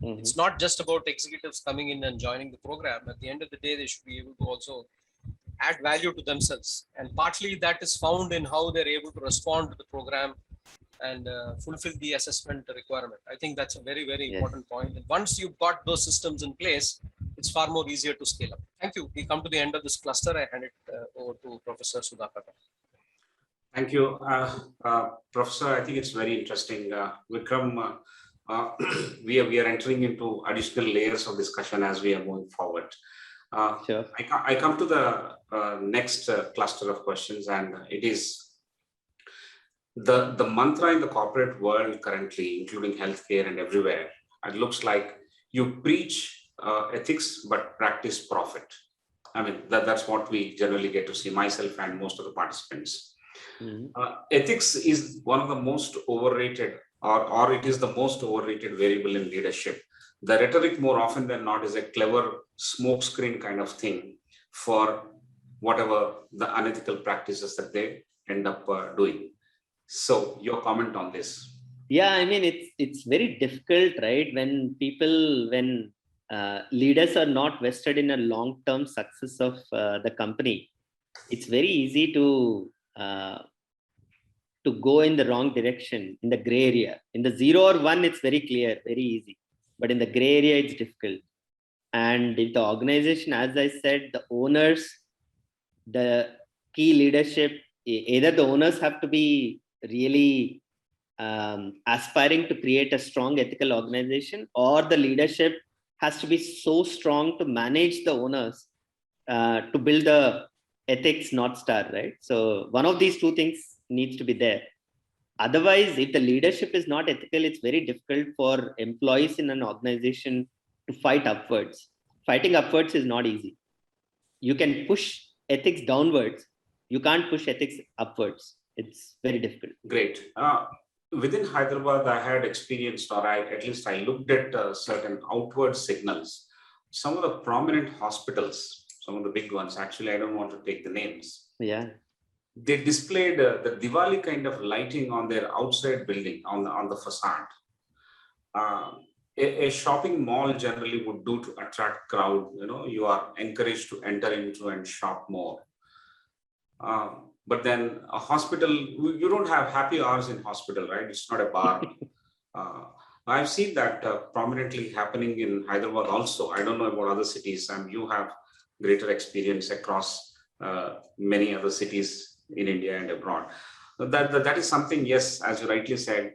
Mhm. It's not just about executives coming in and joining the program. At the end of the day, they should be able to also add value to themselves. And partly that is found in how they're able to respond to the program and fulfill the assessment requirement. I think that's a very, very Yes. important point. And once you've got those systems in place, it's far more easier to scale up. Thank you. We come to the end of this cluster. I hand it over to Professor Sudhakar. Thank you, Professor. I think it's very interesting. Vikram, we are entering into additional layers of discussion as we are moving forward. Sure. I come to the next cluster of questions, and it is the mantra in the corporate world currently, including healthcare and everywhere. It looks like you preach ethics but practice profit. I mean, that's what we generally get to see, myself and most of the participants. Mhm. Ethics is one of the most overrated, or it is the most overrated variable in leadership. The rhetoric, more often than not, is a clever smokescreen kind of thing for whatever the unethical practices that they end up doing. So your comment on this? Yeah, I mean, it's very difficult, right? When leaders are not vested in a long-term success of the company, it's very easy to to go in the wrong direction, in the gray area. In the 0 or 1, it's very clear, very easy. But in the gray area, it's difficult. And if the organization, as I said, the owners, the key leadership, either the owners have to be really aspiring to create a strong ethical organization, or the leadership has to be so strong to manage the owners to build the ethics North Star, right? So one of these two things needs to be there. Otherwise, if the leadership is not ethical, it's very difficult for employees in an organization to fight upwards. Fighting upwards is not easy. You can push ethics downwards. You can't push ethics upwards. It's very difficult. Great. Within Hyderabad, I had experienced, or at least I looked at certain outward signals. Some of the prominent hospitals, some of the big ones, actually, I don't want to take the names. Yeah. They displayed the Diwali kind of lighting on their outside building, on the facade. A shopping mall generally would do to attract crowd. You are encouraged to enter into and shop more. But then a hospital, you don't have happy hours in hospital, right? It's not a bar. I've seen that prominently happening in Hyderabad also. I don't know about other cities, and you have greater experience across many other cities in India and abroad. That is something, yes, as you rightly said,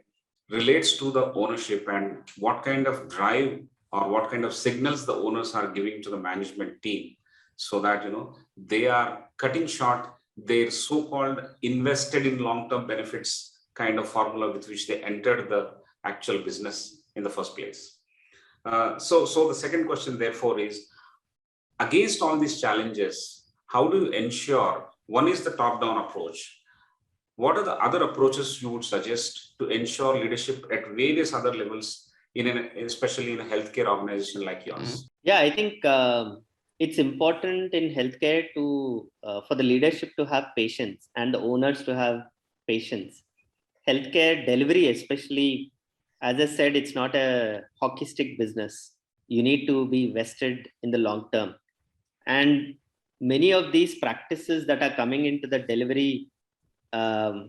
relates to the ownership and what kind of drive or what kind of signals the owners are giving to the management team, so that they are cutting short their so-called invested in long-term benefits kind of formula with which they entered the actual business in the first place. So the second question, therefore, is, against all these challenges, how do you ensure? One is the top-down approach. What are the other approaches you would suggest to ensure leadership at various other levels, especially in a healthcare organization like yours? Yeah, I think it's important in healthcare for the leadership to have patience and the owners to have patience. Healthcare delivery, especially, as I said, it's not a hockey stick business. You need to be vested in the long term. And many of these practices that are coming into the delivery are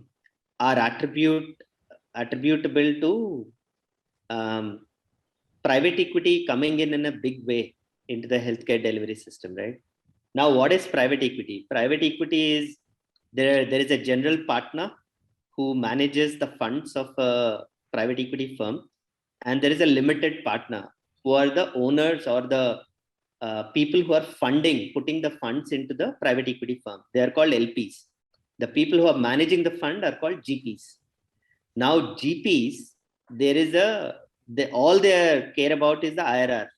attributable to private equity coming in a big way into the healthcare delivery system, right? Now, what is private equity? Private equity is there is a general partner who manages the funds of a private equity firm, and there is a limited partner who are the owners or the people who are putting the funds into the private equity firm. They are called LPs. The people who are managing the fund are called GPs. Now, GPs, all they care about is the IRR,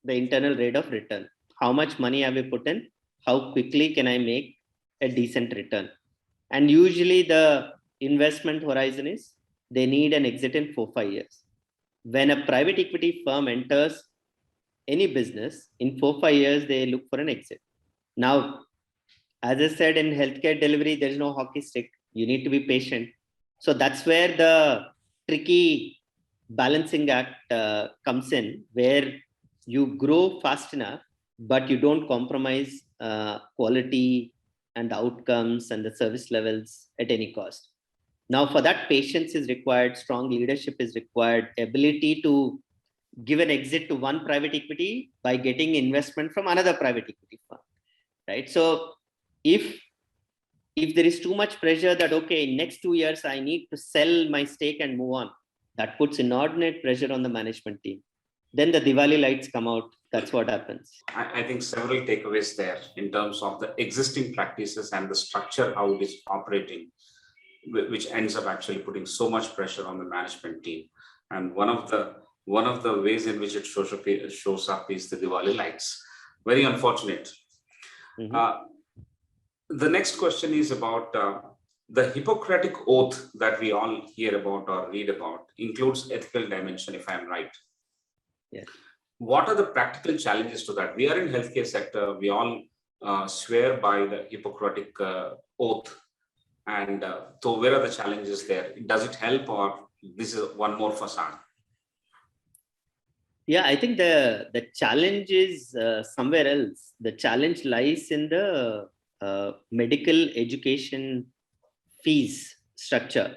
the internal rate of return. How much money have we put in? How quickly can I make a decent return? And usually the investment horizon is they need an exit in 4-5 years. When a private equity firm enters any business, in 4-5 years, they look for an exit. Now, as I said, in healthcare delivery, there is no hockey stick. You need to be patient. So that's where the tricky balancing act comes in, where you grow fast enough, but you don't compromise quality and outcomes and the service levels at any cost. Now, for that, patience is required, strong leadership is required, ability to give an exit to one private equity by getting investment from another private equity firm, right? So if there is too much pressure that, okay, next 2 years, I need to sell my stake and move on, that puts inordinate pressure on the management team. Then the Diwali lights come out. That's what happens. I think several takeaways there in terms of the existing practices and the structure, how it is operating, which ends up actually putting so much pressure on the management team. And one of the ways in which it shows up is the Diwali lights. Very unfortunate. Mm-hmm. The next question is about the Hippocratic Oath that we all hear about or read about includes ethical dimension, if I'm right. Yes. What are the practical challenges to that? We are in healthcare sector. We all swear by the Hippocratic Oath. And so where are the challenges there? Does it help, or this is one more facade? Yeah, I think the challenge is somewhere else. The challenge lies in the medical education fees structure.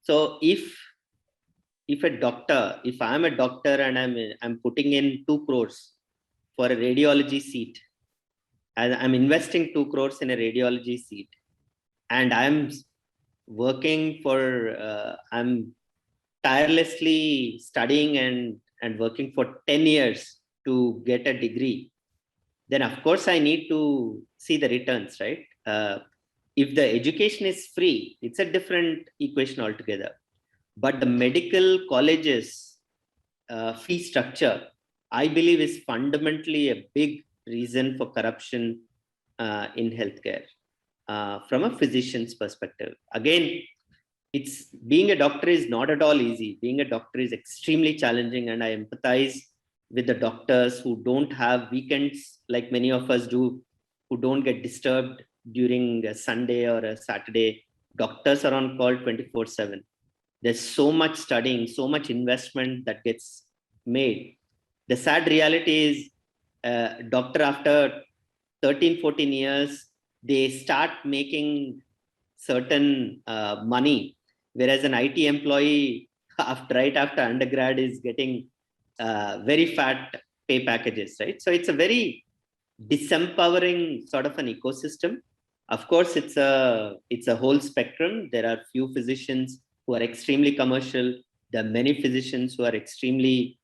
So if I'm a doctor and I'm putting in 2 crores for a radiology seat, and I'm investing 2 crores in a radiology seat, and I'm working I'm tirelessly studying and working for 10 years to get a degree, then of course I need to see the returns, right? If the education is free, it's a different equation altogether. But the medical colleges fee structure, I believe, is fundamentally a big reason for corruption in healthcare from a physician's perspective. Again, it's being a doctor is not at all easy. Being a doctor is extremely challenging, and I empathize with the doctors who don't have weekends like many of us do, who don't get disturbed during a Sunday or a Saturday. Doctors are on call 24/7. There's so much studying, so much investment that gets made. The sad reality is, doctor after 13, 14 years, they start making certain money, whereas an IT employee right after undergrad is getting very fat pay packages, right? So it's a very disempowering sort of an ecosystem. Of course, it's a whole spectrum. There are few physicians who are extremely commercial. There are many physicians who are extremely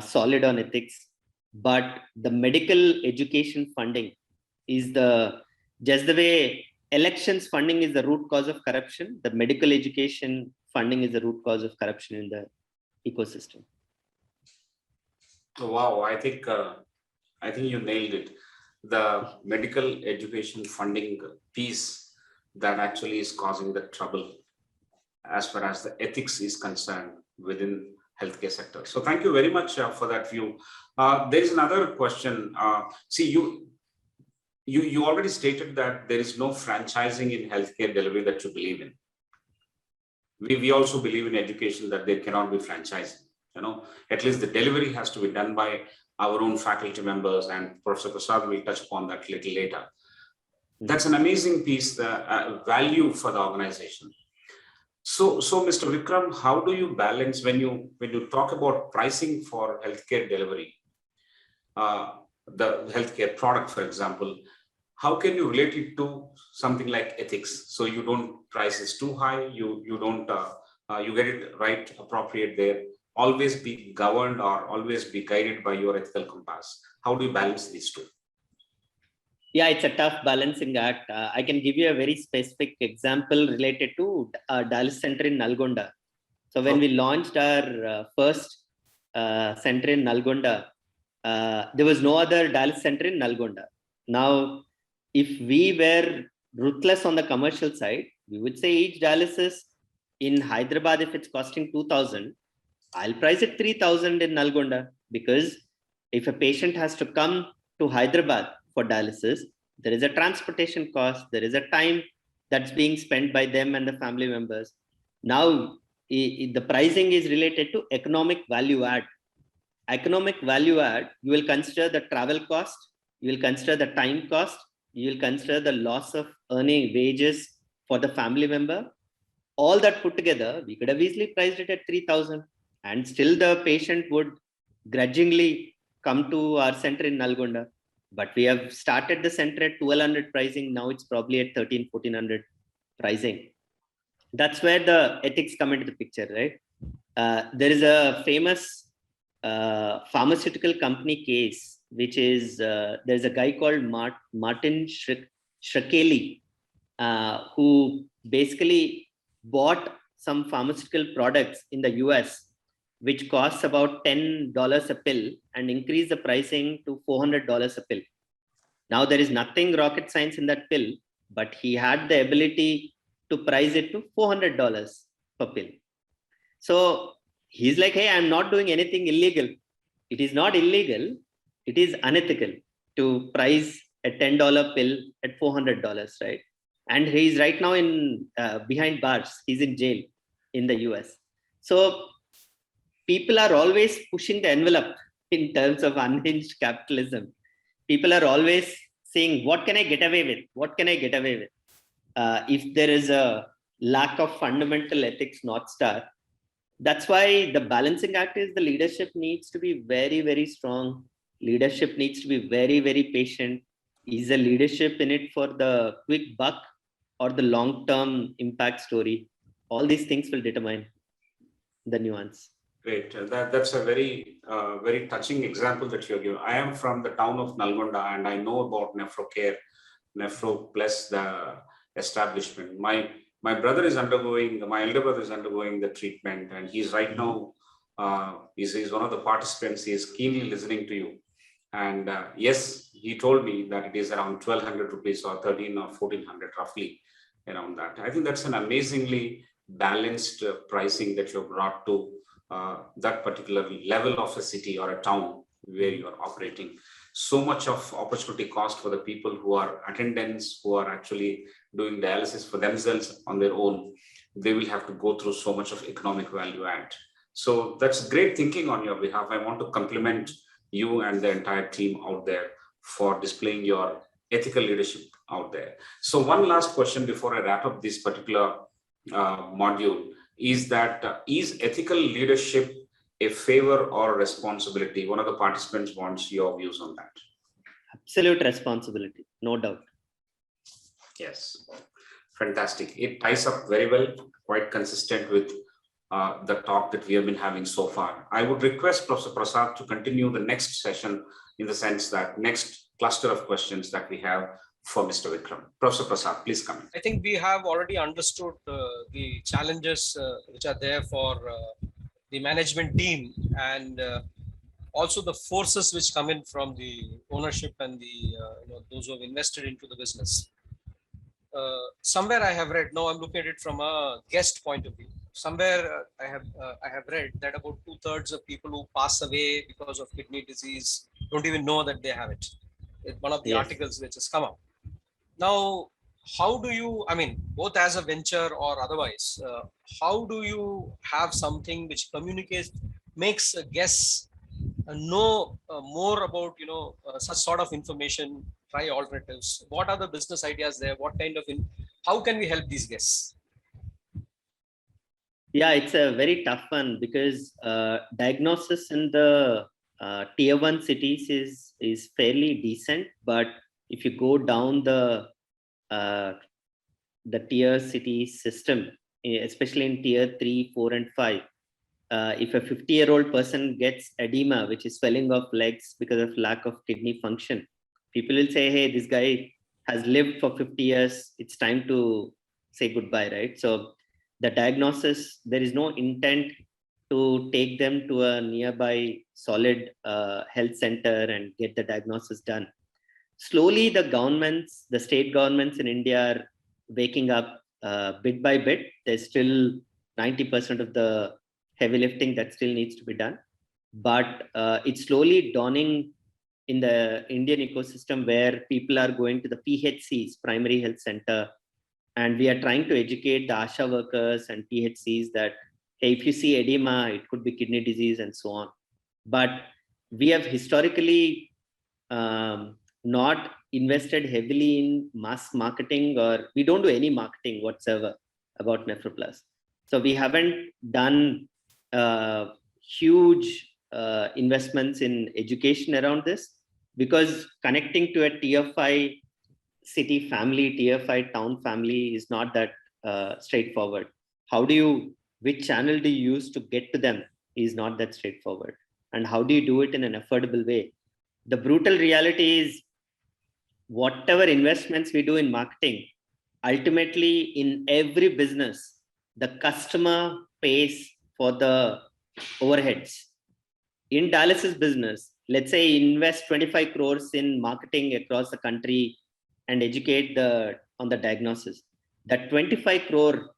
solid on ethics. But the medical education funding is just the way elections funding is the root cause of corruption, the medical education funding is the root cause of corruption in the ecosystem. Wow, I think you nailed it. The medical education funding piece that actually is causing the trouble as far as the ethics is concerned within healthcare sector. So thank you very much for that view. There is another question. See, you already stated that there is no franchising in healthcare delivery that you believe in. We also believe in education that there cannot be franchising. At least the delivery has to be done by our own faculty members, and Professor Prasad will touch upon that a little later. That's an amazing piece, the value for the organization. So Mr. Vikram, how do you balance when you talk about pricing for healthcare delivery, the healthcare product, for example, how can you relate it to something like ethics? So you don't price is too high, you get it right, appropriate there, always be governed or always be guided by your ethical compass. How do you balance these two? Yeah, it's a tough balancing act. I can give you a very specific example related to dialysis center in Nalgonda. So when we launched our first center in Nalgonda, there was no other dialysis center in Nalgonda. Now, if we were ruthless on the commercial side, we would say each dialysis in Hyderabad, if it's costing 2,000, I'll price it 3,000 in Nalgonda, because if a patient has to come to Hyderabad for dialysis, there is a transportation cost, there is a time that's being spent by them and the family members. Now, the pricing is related to economic value add. Economic value add, you will consider the travel cost, you will consider the time cost, you will consider the loss of earning wages for the family member. All that put together, we could have easily priced it at 3,000, and still the patient would grudgingly come to our center in Nalgonda. But we have started the center at 1,200 pricing. Now it's probably at 1,300, 1,400 pricing. That's where the ethics come into the picture, right? There is a famous pharmaceutical company case, which is, there's a guy called Martin Shkreli, who basically bought some pharmaceutical products in the US, which costs about $10 a pill, and increased the pricing to $400 a pill. Now, there is nothing rocket science in that pill, but he had the ability to price it to $400 per pill. So he's like, hey, I'm not doing anything illegal. It is not illegal. It is unethical to price a $10 pill at $400, right? And he's right now behind bars. He's in jail in the US. So people are always pushing the envelope in terms of unhinged capitalism. People are always saying, what can I get away with? What can I get away with? If there is a lack of fundamental ethics North Star. That's why the balancing act is the leadership needs to be very, very strong. Leadership needs to be very, very patient. Is the leadership in it for the quick buck or the long-term impact story? All these things will determine the nuance. Great. That's a very touching example that you're giving. I am from the town of Nalgonda and I know about NephroCare, Nephro Plus, the establishment. My brother is undergoing, my elder brother is undergoing the treatment, and he's right now, he's one of the participants. He is keenly listening to you. And yes, he told me that it is around 1,200 rupees or 13 or 1,400 roughly around that. I think that's an amazingly balanced pricing that you've brought to that particular level of a city or a town where you are operating. So much of opportunity cost for the people who are attendants, who are actually doing dialysis for themselves on their own. They will have to go through so much of economic value add. So that's great thinking on your behalf. I want to compliment you and the entire team out there for displaying your ethical leadership out there. So one last question before I wrap up this particular module is that is ethical leadership a favor or a responsibility? One of the participants wants your views on that. Absolute responsibility, no doubt. Yes, fantastic. It ties up very well, quite consistent with the talk that we have been having so far. I would request Professor Prasad to continue the next session in the sense that next cluster of questions that we have for Mr. Vikram. Professor Prasad, please come in. I think we have already understood the challenges which are there for the management team, and also the forces which come in from the ownership and the those who have invested into the business. Somewhere I have read, now I'm looking at it from a guest point of view. Somewhere I have read that about 2/3 of people who pass away because of kidney disease don't even know that they have it. It's one of the articles which has come out. Now, how do you, I mean, both as a venture or otherwise, how do you have something which communicates, makes guests know more about, such sort of information, try alternatives? What are the business ideas there? What kind of, how can we help these guests? Yeah, it's a very tough one because diagnosis in the tier 1 cities is fairly decent, but if you go down the tier city system, especially in tier 3, 4, and 5, if a 50-year-old person gets edema, which is swelling of legs because of lack of kidney function, people will say, hey, this guy has lived for 50 years. It's time to say goodbye, right? So the diagnosis, there is no intent to take them to a nearby solid health center and get the diagnosis done. Slowly, the governments, the state governments in India are waking up bit by bit. There's still 90% of the heavy lifting that still needs to be done. But it's slowly dawning in the Indian ecosystem where people are going to the PHCs, primary health center, and we are trying to educate the ASHA workers and PHCs that, hey, if you see edema, it could be kidney disease and so on. But we have historically not invested heavily in mass marketing, or we don't do any marketing whatsoever about NephroPlus. So we haven't done huge investments in education around this, because connecting to a tier 5 city family, tier 5 town family is not that straightforward. Which channel do you use to get to them is not that straightforward. And how do you do it in an affordable way? The brutal reality is, whatever investments we do in marketing, ultimately in every business, the customer pays for the overheads. In dialysis business, let's say invest 25 crores in marketing across the country and educate on the diagnosis. That 25 crore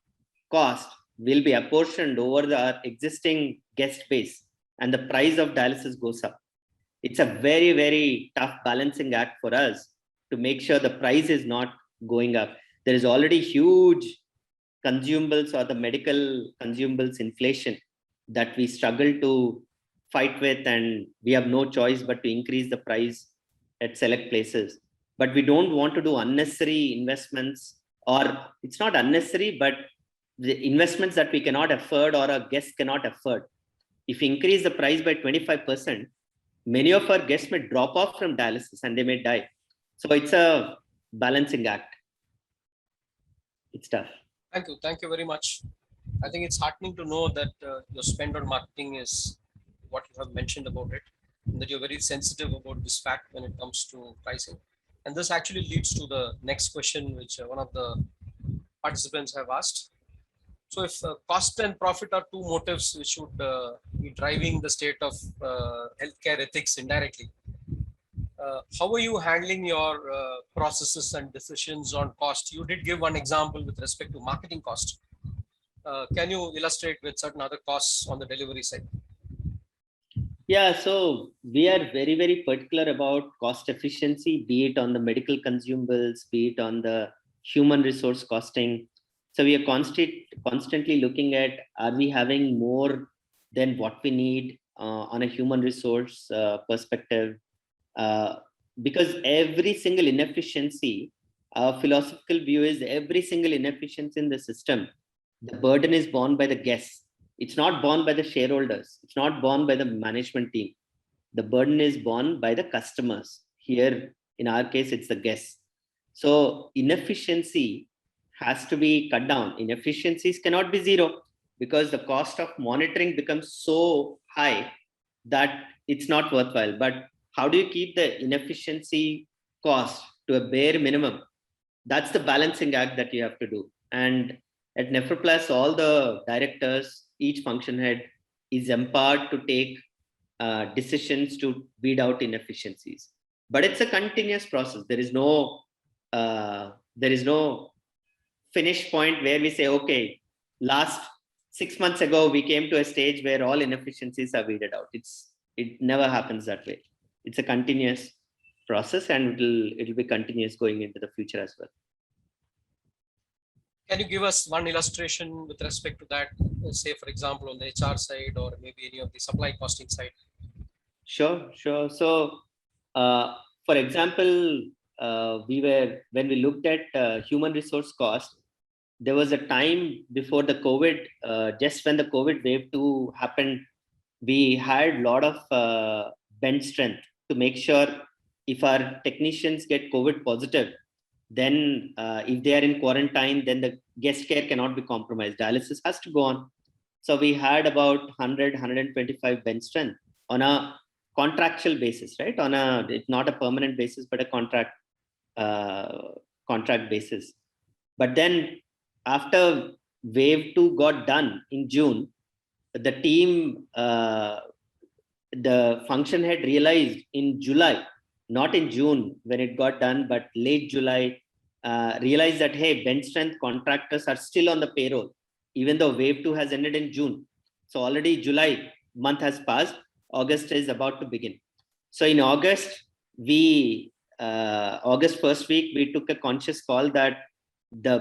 cost will be apportioned over the existing guest base, and the price of dialysis goes up. It's a very, very tough balancing act for us to make sure the price is not going up. There is already huge consumables or the medical consumables inflation that we struggle to fight with, and we have no choice but to increase the price at select places. But we don't want to do unnecessary investments, or it's not unnecessary, but the investments that we cannot afford or our guests cannot afford. If we increase the price by 25%, many of our guests may drop off from dialysis and they may die. So it's a balancing act. It's tough. Thank you. Thank you very much. I think it's heartening to know that your spend on marketing is what you have mentioned about it, and that you're very sensitive about this fact when it comes to pricing. And this actually leads to the next question, which one of the participants have asked. So if cost and profit are two motives which should be driving the state of healthcare ethics indirectly, how are you handling your processes and decisions on cost? You did give one example with respect to marketing cost. Can you illustrate with certain other costs on the delivery side? Yeah, so we are very, very particular about cost efficiency, be it on the medical consumables, be it on the human resource costing. So we are constantly looking at, are we having more than what we need on a human resource perspective? Because every single inefficiency, our philosophical view is every single inefficiency in the system, the burden is borne by the guests. It's not borne by the shareholders. It's not borne by the management team. The burden is borne by the customers. Here, in our case, it's the guests. So inefficiency has to be cut down. Inefficiencies cannot be zero because the cost of monitoring becomes so high that it's not worthwhile. But how do you keep the inefficiency cost to a bare minimum? That's the balancing act that you have to do. And at NephroPlus, all the directors, each function head is empowered to take decisions to weed out inefficiencies. But it's a continuous process. There is no finish point where we say, okay, last 6 months ago, we came to a stage where all inefficiencies are weeded out. It never happens that way. It's a continuous process, and it'll be continuous going into the future as well. Can you give us one illustration with respect to that? Say, for example, on the HR side or maybe any of the supply costing side? Sure. So, for example, when we looked at human resource cost, there was a time before the COVID, just when the COVID wave 2 happened, we had a lot of bench strength to make sure if our technicians get COVID positive, then if they are in quarantine, then the guest care cannot be compromised. Dialysis has to go on. So we had about 125 bench strength on a contractual basis, right? It's not a permanent basis, but a contract basis. But then after wave 2 got done in June, the team, the function head realized in July, not in June when it got done, but late July, realized that, hey, bench strength contractors are still on the payroll, even though wave 2 has ended in June. So already July month has passed, August is about to begin. So in August, August first week, we took a conscious call that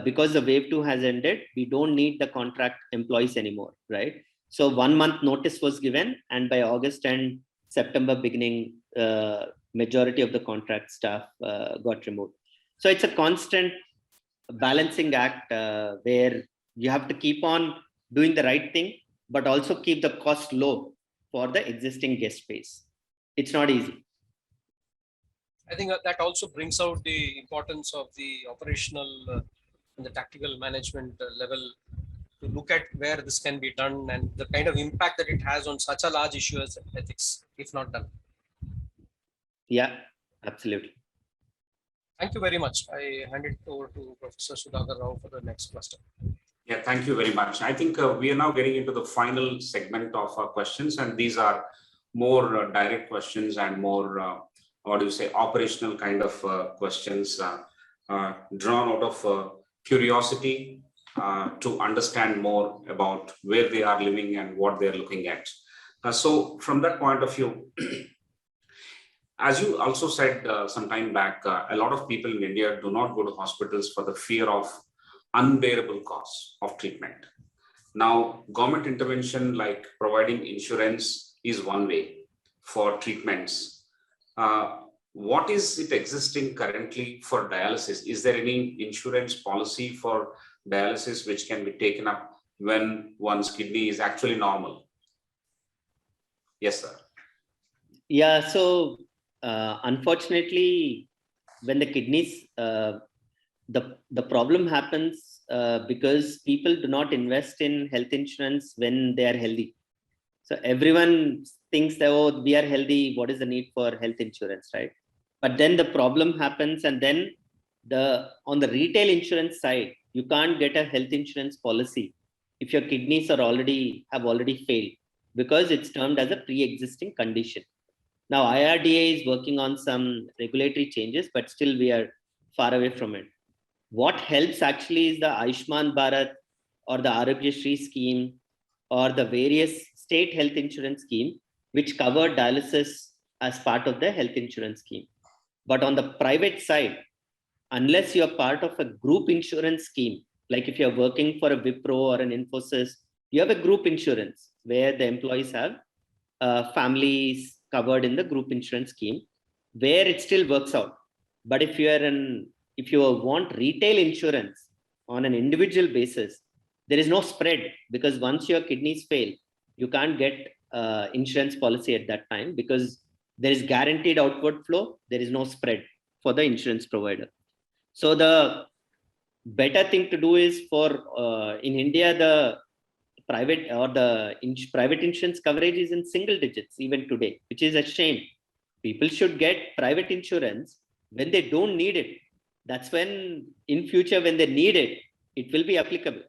because the wave 2 has ended, we don't need the contract employees anymore, right? So 1 month notice was given, and by August and September beginning, majority of the contract staff got removed. So it's a constant balancing act where you have to keep on doing the right thing, but also keep the cost low for the existing guest space. It's not easy. I think that also brings out the importance of the operational and the tactical management level to look at where this can be done and the kind of impact that it has on such a large issue as ethics, if not done. Yeah, absolutely. Thank you very much. I hand it over to Professor Sudhakar Rao for the next cluster. Yeah, thank you very much. I think we are now getting into the final segment of our questions, and these are more direct questions and more, operational kind of questions drawn out of curiosity to understand more about where they are living and what they're looking at. So from that point of view, as you also said some time back, a lot of people in India do not go to hospitals for the fear of unbearable costs of treatment. Now, government intervention like providing insurance is one way for treatments. What is it existing currently for dialysis? Is there any insurance policy for dialysis which can be taken up when one's kidney is actually normal? Yes, sir. Yeah, so unfortunately, when the kidneys, the problem happens because people do not invest in health insurance when they are healthy. So everyone thinks that, oh, we are healthy, what is the need for health insurance, right? But then the problem happens, and then on the retail insurance side, you can't get a health insurance policy if your kidneys have already failed, because it's termed as a pre-existing condition. Now, IRDA is working on some regulatory changes, but still we are far away from it. What helps actually is the Ayushman Bharat or the Aarogyasri scheme or the various state health insurance scheme, which cover dialysis as part of the health insurance scheme. But on the private side, unless you're part of a group insurance scheme, like if you're working for a Wipro or an Infosys, you have a group insurance where the employees have families covered in the group insurance scheme, where it still works out. But if you want retail insurance on an individual basis, there is no spread, because once your kidneys fail, you can't get insurance policy at that time, because there is guaranteed outward flow. There is no spread for the insurance provider. So the better thing to do is in India, the private insurance coverage is in single digits even today, which is a shame. People should get private insurance when they don't need it. That's when in future, when they need it, it will be applicable.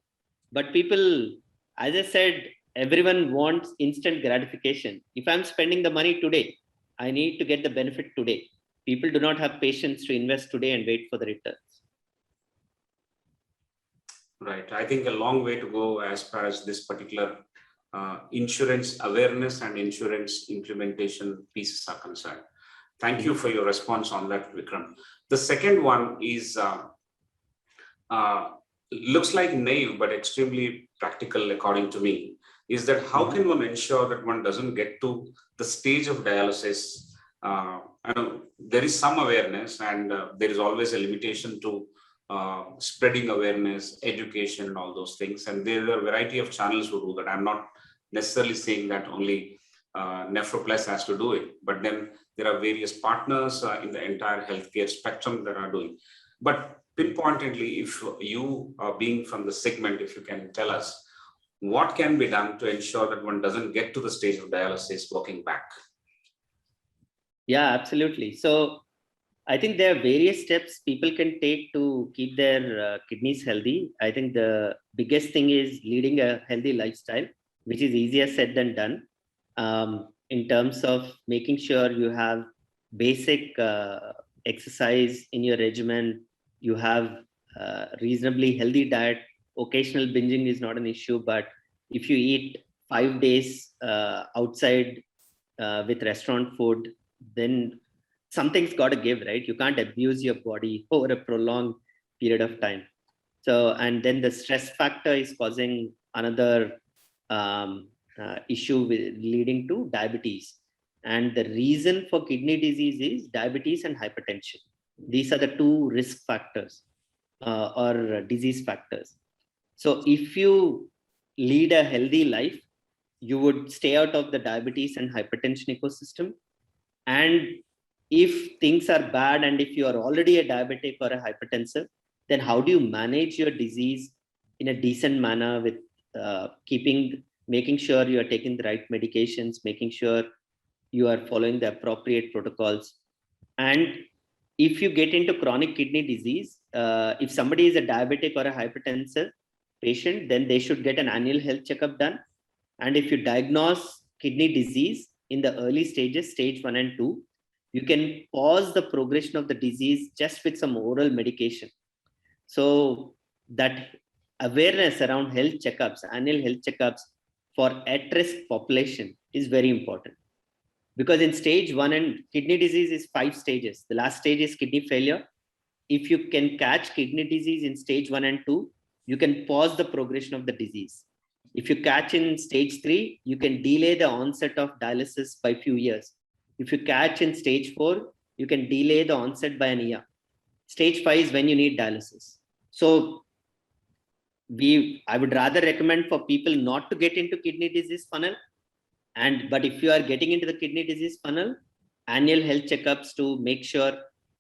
But people, as I said, everyone wants instant gratification. If I'm spending the money today, I need to get the benefit today. People do not have patience to invest today and wait for the returns. Right. I think a long way to go as far as this particular insurance awareness and insurance implementation pieces are concerned. Thank you for your response on that, Vikram. The second one is looks like naive, but extremely practical, according to me, is that how can one ensure that one doesn't get to the stage of dialysis? I know there is some awareness, and there is always a limitation to spreading awareness, education, and all those things. And there are a variety of channels who do that. I'm not necessarily saying that only NephroPlus has to do it, but then there are various partners in the entire healthcare spectrum that are doing. But pinpointedly, if you are being from the segment, if you can tell us what can be done to ensure that one doesn't get to the stage of dialysis working back. Yeah, absolutely. So I think there are various steps people can take to keep their kidneys healthy. I think the biggest thing is leading a healthy lifestyle, which is easier said than done. In terms of making sure you have basic exercise in your regimen, you have reasonably healthy diet. Occasional binging is not an issue, but if you eat 5 days outside with restaurant food, then something's got to give, right? You can't abuse your body over a prolonged period of time. So, and then the stress factor is causing another issue leading to diabetes. And the reason for kidney disease is diabetes and hypertension. These are the two risk factors or disease factors. So if you lead a healthy life, you would stay out of the diabetes and hypertension ecosystem. And if things are bad, and if you are already a diabetic or a hypertensive, then how do you manage your disease in a decent manner with making sure you are taking the right medications, making sure you are following the appropriate protocols. And if you get into chronic kidney disease, if somebody is a diabetic or a hypertensive patient, then they should get an annual health checkup done. And if you diagnose kidney disease in the early stages, stage 1 and 2, you can pause the progression of the disease just with some oral medication. So that awareness around health checkups, annual health checkups for at-risk population is very important. Because in stage 1, and kidney disease is 5 stages. The last stage is kidney failure. If you can catch kidney disease in stage 1 and 2, you can pause the progression of the disease. If you catch in stage 3, you can delay the onset of dialysis by a few years. If you catch in stage 4, you can delay the onset by an year. Stage 5 is when you need dialysis. So I would rather recommend for people not to get into kidney disease funnel. But if you are getting into the kidney disease funnel, annual health checkups to make sure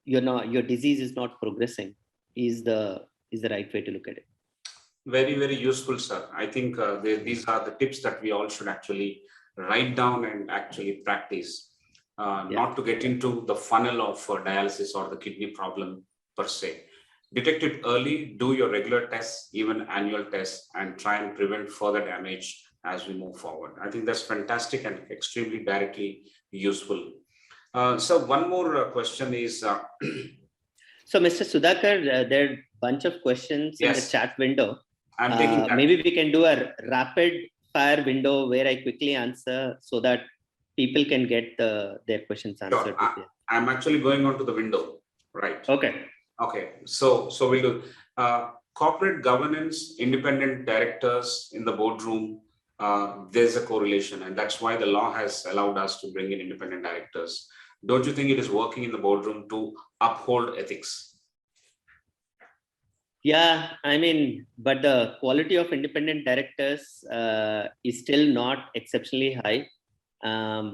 your disease is not progressing is the right way to look at it. Very, very useful, sir. I think these are the tips that we all should actually write down and actually practice. Not to get into the funnel of dialysis or the kidney problem per se. Detect it early, do your regular tests, even annual tests, and try and prevent further damage as we move forward. I think that's fantastic and extremely directly useful. So one more question is. So Mr. Sudhakar, there are a bunch of questions in the chat window. I'm taking that. Maybe we can do a rapid fire window where I quickly answer so that people can get their questions answered. Sure. I'm actually going on to the window, right? Okay. So we'll do corporate governance, independent directors in the boardroom. There's a correlation, and that's why the law has allowed us to bring in independent directors. Don't you think it is working in the boardroom to uphold ethics? Yeah, I mean, but the quality of independent directors is still not exceptionally high. I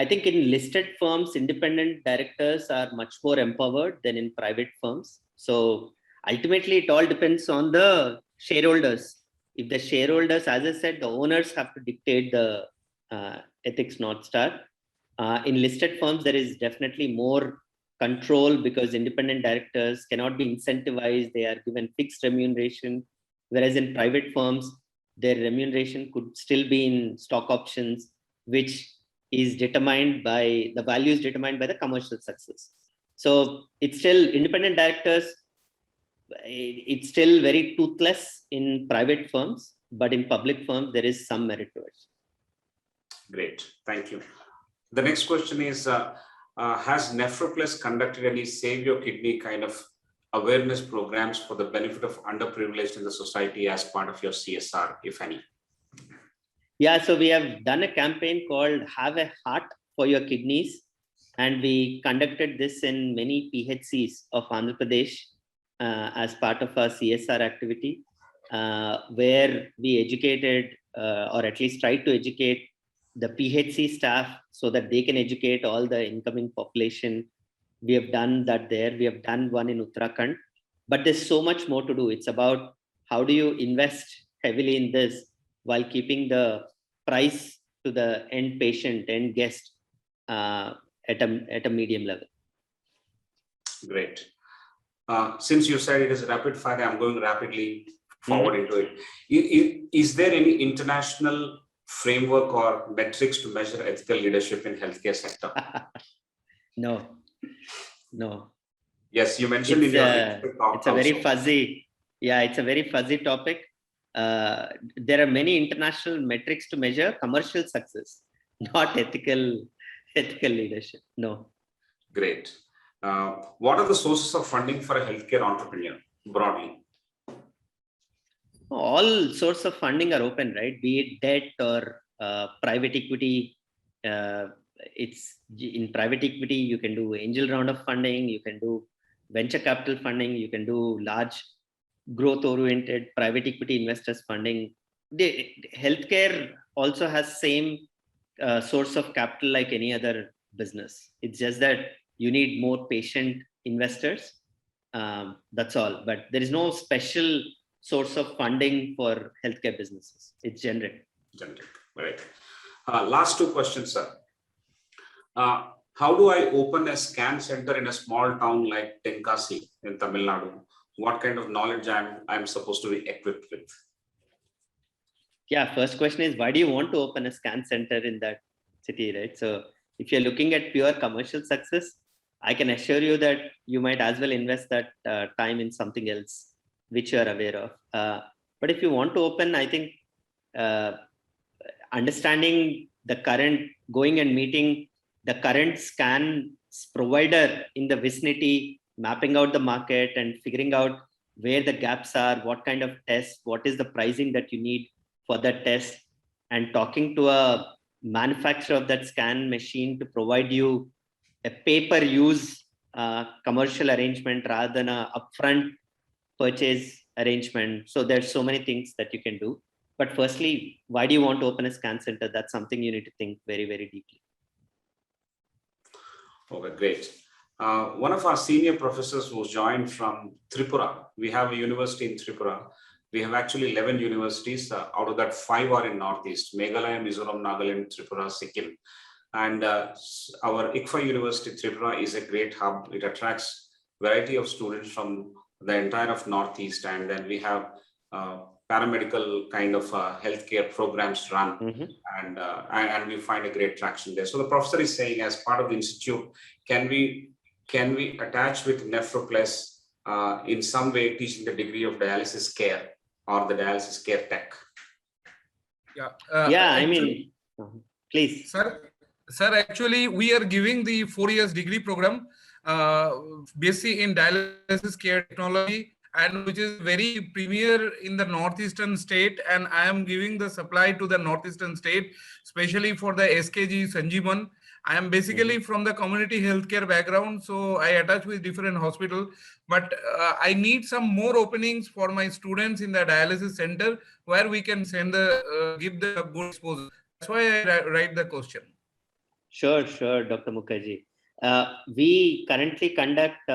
think in listed firms, independent directors are much more empowered than in private firms. So ultimately, it all depends on the shareholders. If the shareholders, as I said, the owners have to dictate the ethics North Star. In listed firms, there is definitely more control because independent directors cannot be incentivized. They are given fixed remuneration. Whereas in private firms, their remuneration could still be in stock options, which is determined by the values determined by the commercial success. So it's still independent directors. It's still very toothless in private firms, but in public firms, there is some merit to it. Great, thank you. The next question is, has NephroPlus conducted any Save Your Kidney kind of awareness programs for the benefit of underprivileged in the society as part of your CSR, if any? Yeah, so we have done a campaign called Have a Heart for Your Kidneys. And we conducted this in many PHCs of Andhra Pradesh as part of our CSR activity, where we educated or at least tried to educate the PHC staff so that they can educate all the incoming population. We have done that there. We have done one in Uttarakhand, but there's so much more to do. It's about how do you invest heavily in this while keeping the price to the end patient, end guest at a medium level. Great. Since you said it is rapid fire, I'm going rapidly forward into it. Is there any international framework or metrics to measure ethical leadership in healthcare sector? No. Yes, you mentioned it's a very fuzzy. Yeah, it's a very fuzzy topic. There are many international metrics to measure commercial success, not ethical leadership. No. Great. What are the sources of funding for a healthcare entrepreneur broadly? All sorts of funding are open, right? Be it debt or private equity. It's in private equity, you can do angel round of funding, you can do venture capital funding, you can do large growth oriented private equity investors funding. The healthcare also has same source of capital like any other business. It's just that you need more patient investors. That's all. But there is no special source of funding for healthcare businesses. It's generic. Right. Last two questions, sir. How do I open a scan center in a small town like Tenkasi in Tamil Nadu? What kind of knowledge I'm supposed to be equipped with? Yeah, first question is, why do you want to open a scan center in that city, right? So if you're looking at pure commercial success, I can assure you that you might as well invest that time in something else, which you are aware of. But if you want to open, I think understanding the current, going and meeting the current scan provider in the vicinity, mapping out the market and figuring out where the gaps are, what kind of tests, what is the pricing that you need for that test, and talking to a manufacturer of that scan machine to provide you a pay-per-use commercial arrangement rather than a upfront purchase arrangement. So there's so many things that you can do. But firstly, why do you want to open a scan center? That's something you need to think very, very deeply. Okay, great. One of our senior professors was joined from Tripura. We have a university in Tripura. We have actually 11 universities. Out of that, 5 are in Northeast: Meghalaya, Mizoram, Nagaland, Tripura, Sikkim. And our ICFA University Tripura is a great hub. It attracts variety of students from the entire of Northeast. And then we have paramedical kind of healthcare programs run. And we find a great traction there. So the professor is saying, as part of the institute, can we attach with NephroPlus in some way, teaching the degree of dialysis care or the dialysis care tech? Yeah, I mean, please. Sir, actually, we are giving the 4 years degree program, BSc in dialysis care technology, and which is very premier in the northeastern state. And I am giving the supply to the northeastern state, especially for the SKG Sanjeevan. I am basically from the community healthcare background, so I attach with different hospitals. But I need some more openings for my students in the dialysis center where we can send give the good exposure. That's why I write the question. Sure, Dr. Mukherjee. We currently conduct,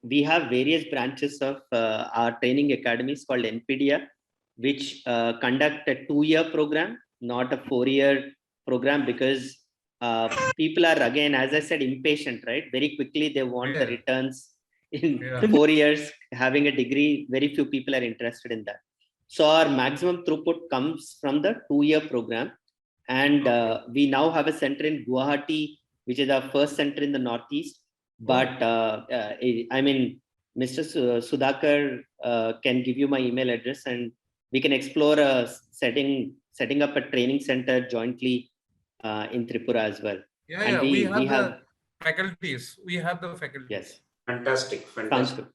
we have various branches of our training academies called NPDA, which conduct a 2-year program, not a 4-year program, because people are, again, as I said, impatient, right? Very quickly, they want the returns in 4 years. Having a degree, very few people are interested in that. So our maximum throughput comes from the 2-year program. And we now have a center in Guwahati, which is our first center in the Northeast. But I mean, Mr. Sudhakar can give you my email address, and we can explore setting up a training center jointly in Tripura as well. Yeah, we have the faculties. We have the faculties. Yes. Fantastic. Sounds good.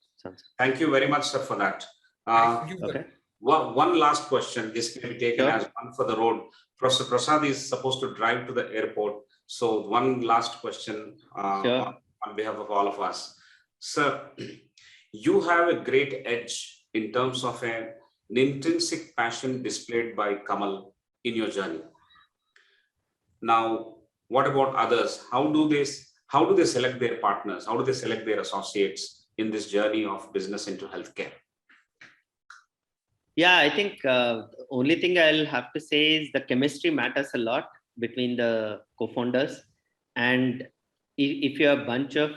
Thank you very much, sir, for that. Okay. One last question. This may be taken as one for the road. Professor Prasad is supposed to drive to the airport. So one last question on behalf of all of us. Sir, you have a great edge in terms of an intrinsic passion displayed by Kamal in your journey. Now, what about others? How do they select their partners? How do they select their associates in this journey of business into healthcare? Yeah, I think the only thing I'll have to say is the chemistry matters a lot between the co-founders. And if you have a bunch of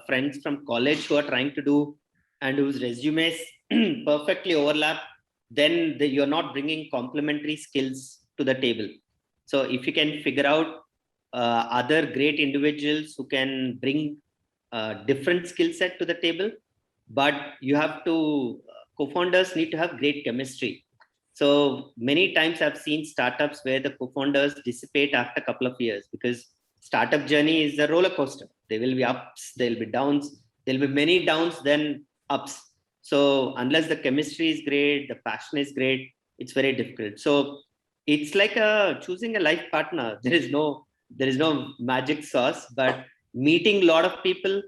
friends from college who are trying to do and whose resumes perfectly overlap, then you're not bringing complementary skills to the table. So if you can figure out other great individuals who can bring different skill set to the table, but you have to, co-founders need to have great chemistry. So many times I've seen startups where the co-founders dissipate after a couple of years, because startup journey is a roller coaster. There will be ups, there will be downs, there will be many downs, then ups. So unless the chemistry is great, the passion is great, it's very difficult. So it's like choosing a life partner. There is no magic sauce, but meeting a lot of people,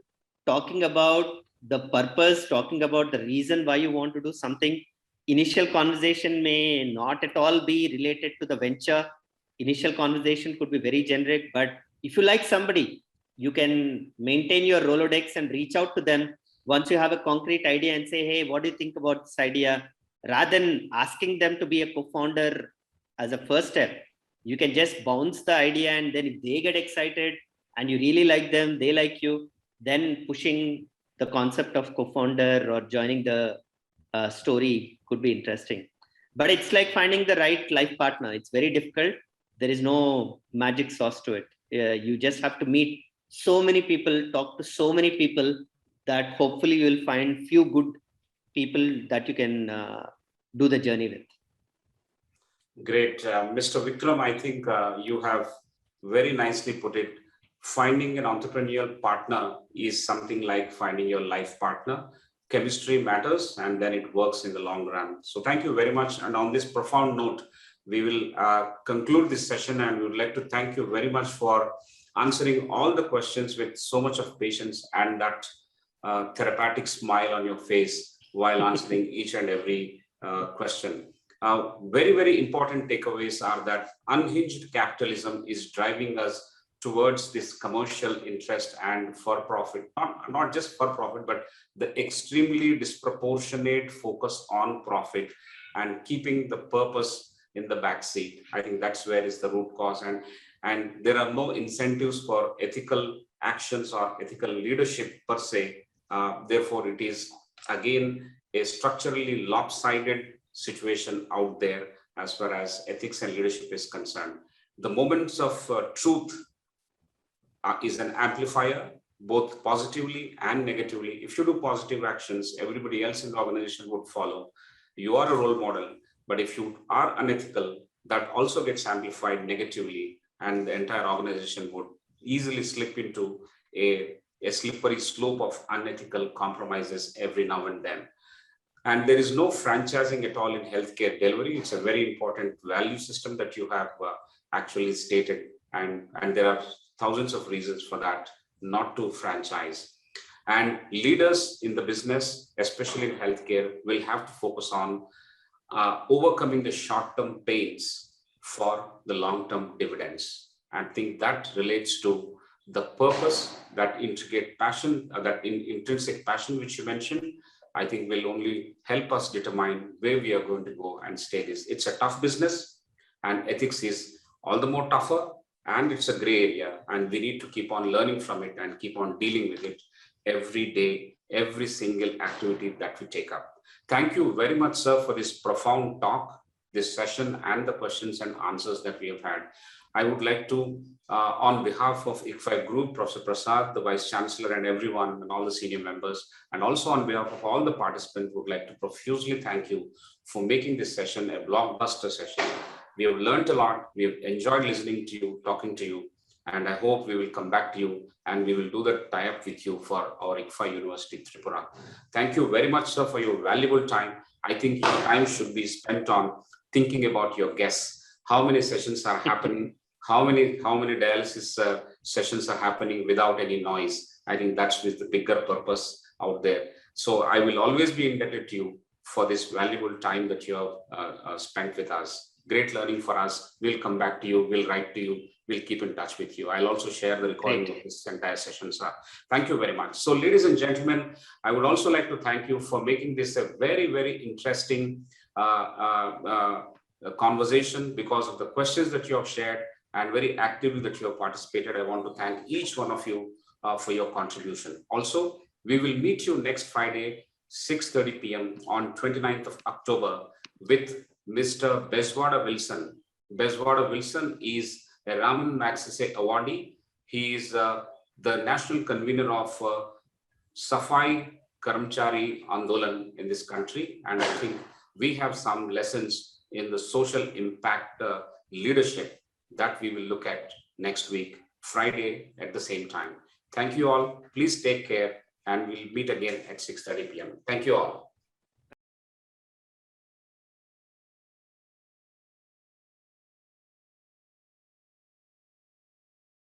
talking about the purpose, talking about the reason why you want to do something. Initial conversation may not at all be related to the venture. Initial conversation could be very generic, but if you like somebody, you can maintain your Rolodex and reach out to them once you have a concrete idea and say, hey, what do you think about this idea? Rather than asking them to be a co-founder as a first step, you can just bounce the idea, and then if they get excited and you really like them, they like you, then pushing the concept of co-founder or joining the story could be interesting. But it's like finding the right life partner. It's very difficult. There is no magic sauce to it. You just have to meet so many people, talk to so many people, that hopefully you will find few good people that you can do the journey with. Great. Mr. Vikram, I think you have very nicely put it. Finding an entrepreneurial partner is something like finding your life partner. Chemistry matters, and then it works in the long run. So thank you very much. And on this profound note, we will conclude this session, and we would like to thank you very much for answering all the questions with so much of patience and that therapeutic smile on your face. while answering each and every question. Very, very important takeaways are that unhinged capitalism is driving us towards this commercial interest and for profit, not just for profit, but the extremely disproportionate focus on profit and keeping the purpose in the back seat. I think that's where is the root cause, and there are no incentives for ethical actions or ethical leadership per se. Therefore, it is again a structurally lopsided situation out there as far as ethics and leadership is concerned. The moments of truth is an amplifier, both positively and negatively. If you do positive actions, everybody else in the organization would follow. You are a role model, but if you are unethical, that also gets amplified negatively, and the entire organization would easily slip into a slippery slope of unethical compromises every now and then. And there is no franchising at all in healthcare delivery. It's a very important value system that you have actually stated. And there are thousands of reasons for that, not to franchise. And leaders in the business, especially in healthcare, will have to focus on overcoming the short-term pains for the long-term dividends. I think that relates to the purpose, that intricate passion, intrinsic passion which you mentioned, I think will only help us determine where we are going to go and stay this. It's a tough business, and ethics is all the more tougher, and it's a gray area, and we need to keep on learning from it and keep on dealing with it every day, every single activity that we take up. Thank you very much, sir, for this profound talk, this session, and the questions and answers that we have had. I would like to, on behalf of ICFI Group, Professor Prasad, the Vice Chancellor, and everyone, and all the senior members, and also on behalf of all the participants, would like to profusely thank you for making this session a blockbuster session. We have learned a lot. We have enjoyed listening to you, talking to you, and I hope we will come back to you and we will do the tie-up with you for our ICFI University Tripura. Thank you very much, sir, for your valuable time. I think your time should be spent on thinking about your guests. How many sessions are happening? How many dialysis sessions are happening without any noise? I think that's with the bigger purpose out there. So I will always be indebted to you for this valuable time that you have spent with us. Great learning for us. We'll come back to you. We'll write to you. We'll keep in touch with you. I'll also share the recording of this entire session, sir. Thank you very much. So, ladies and gentlemen, I would also like to thank you for making this a very, very interesting conversation because of the questions that you have shared and very actively that you have participated. I want to thank each one of you for your contribution. Also, we will meet you next Friday, 6:30 p.m. on 29th of October with Mr. Bezwada Wilson. Bezwada Wilson is a Raman Magsaysay awardee. He is the national convener of Safai Karmchari Andolan in this country. And I think we have some lessons in the social impact leadership that we will look at next week, Friday at the same time. Thank you all. Please take care, and we'll meet again at 6:30 p.m. Thank you all.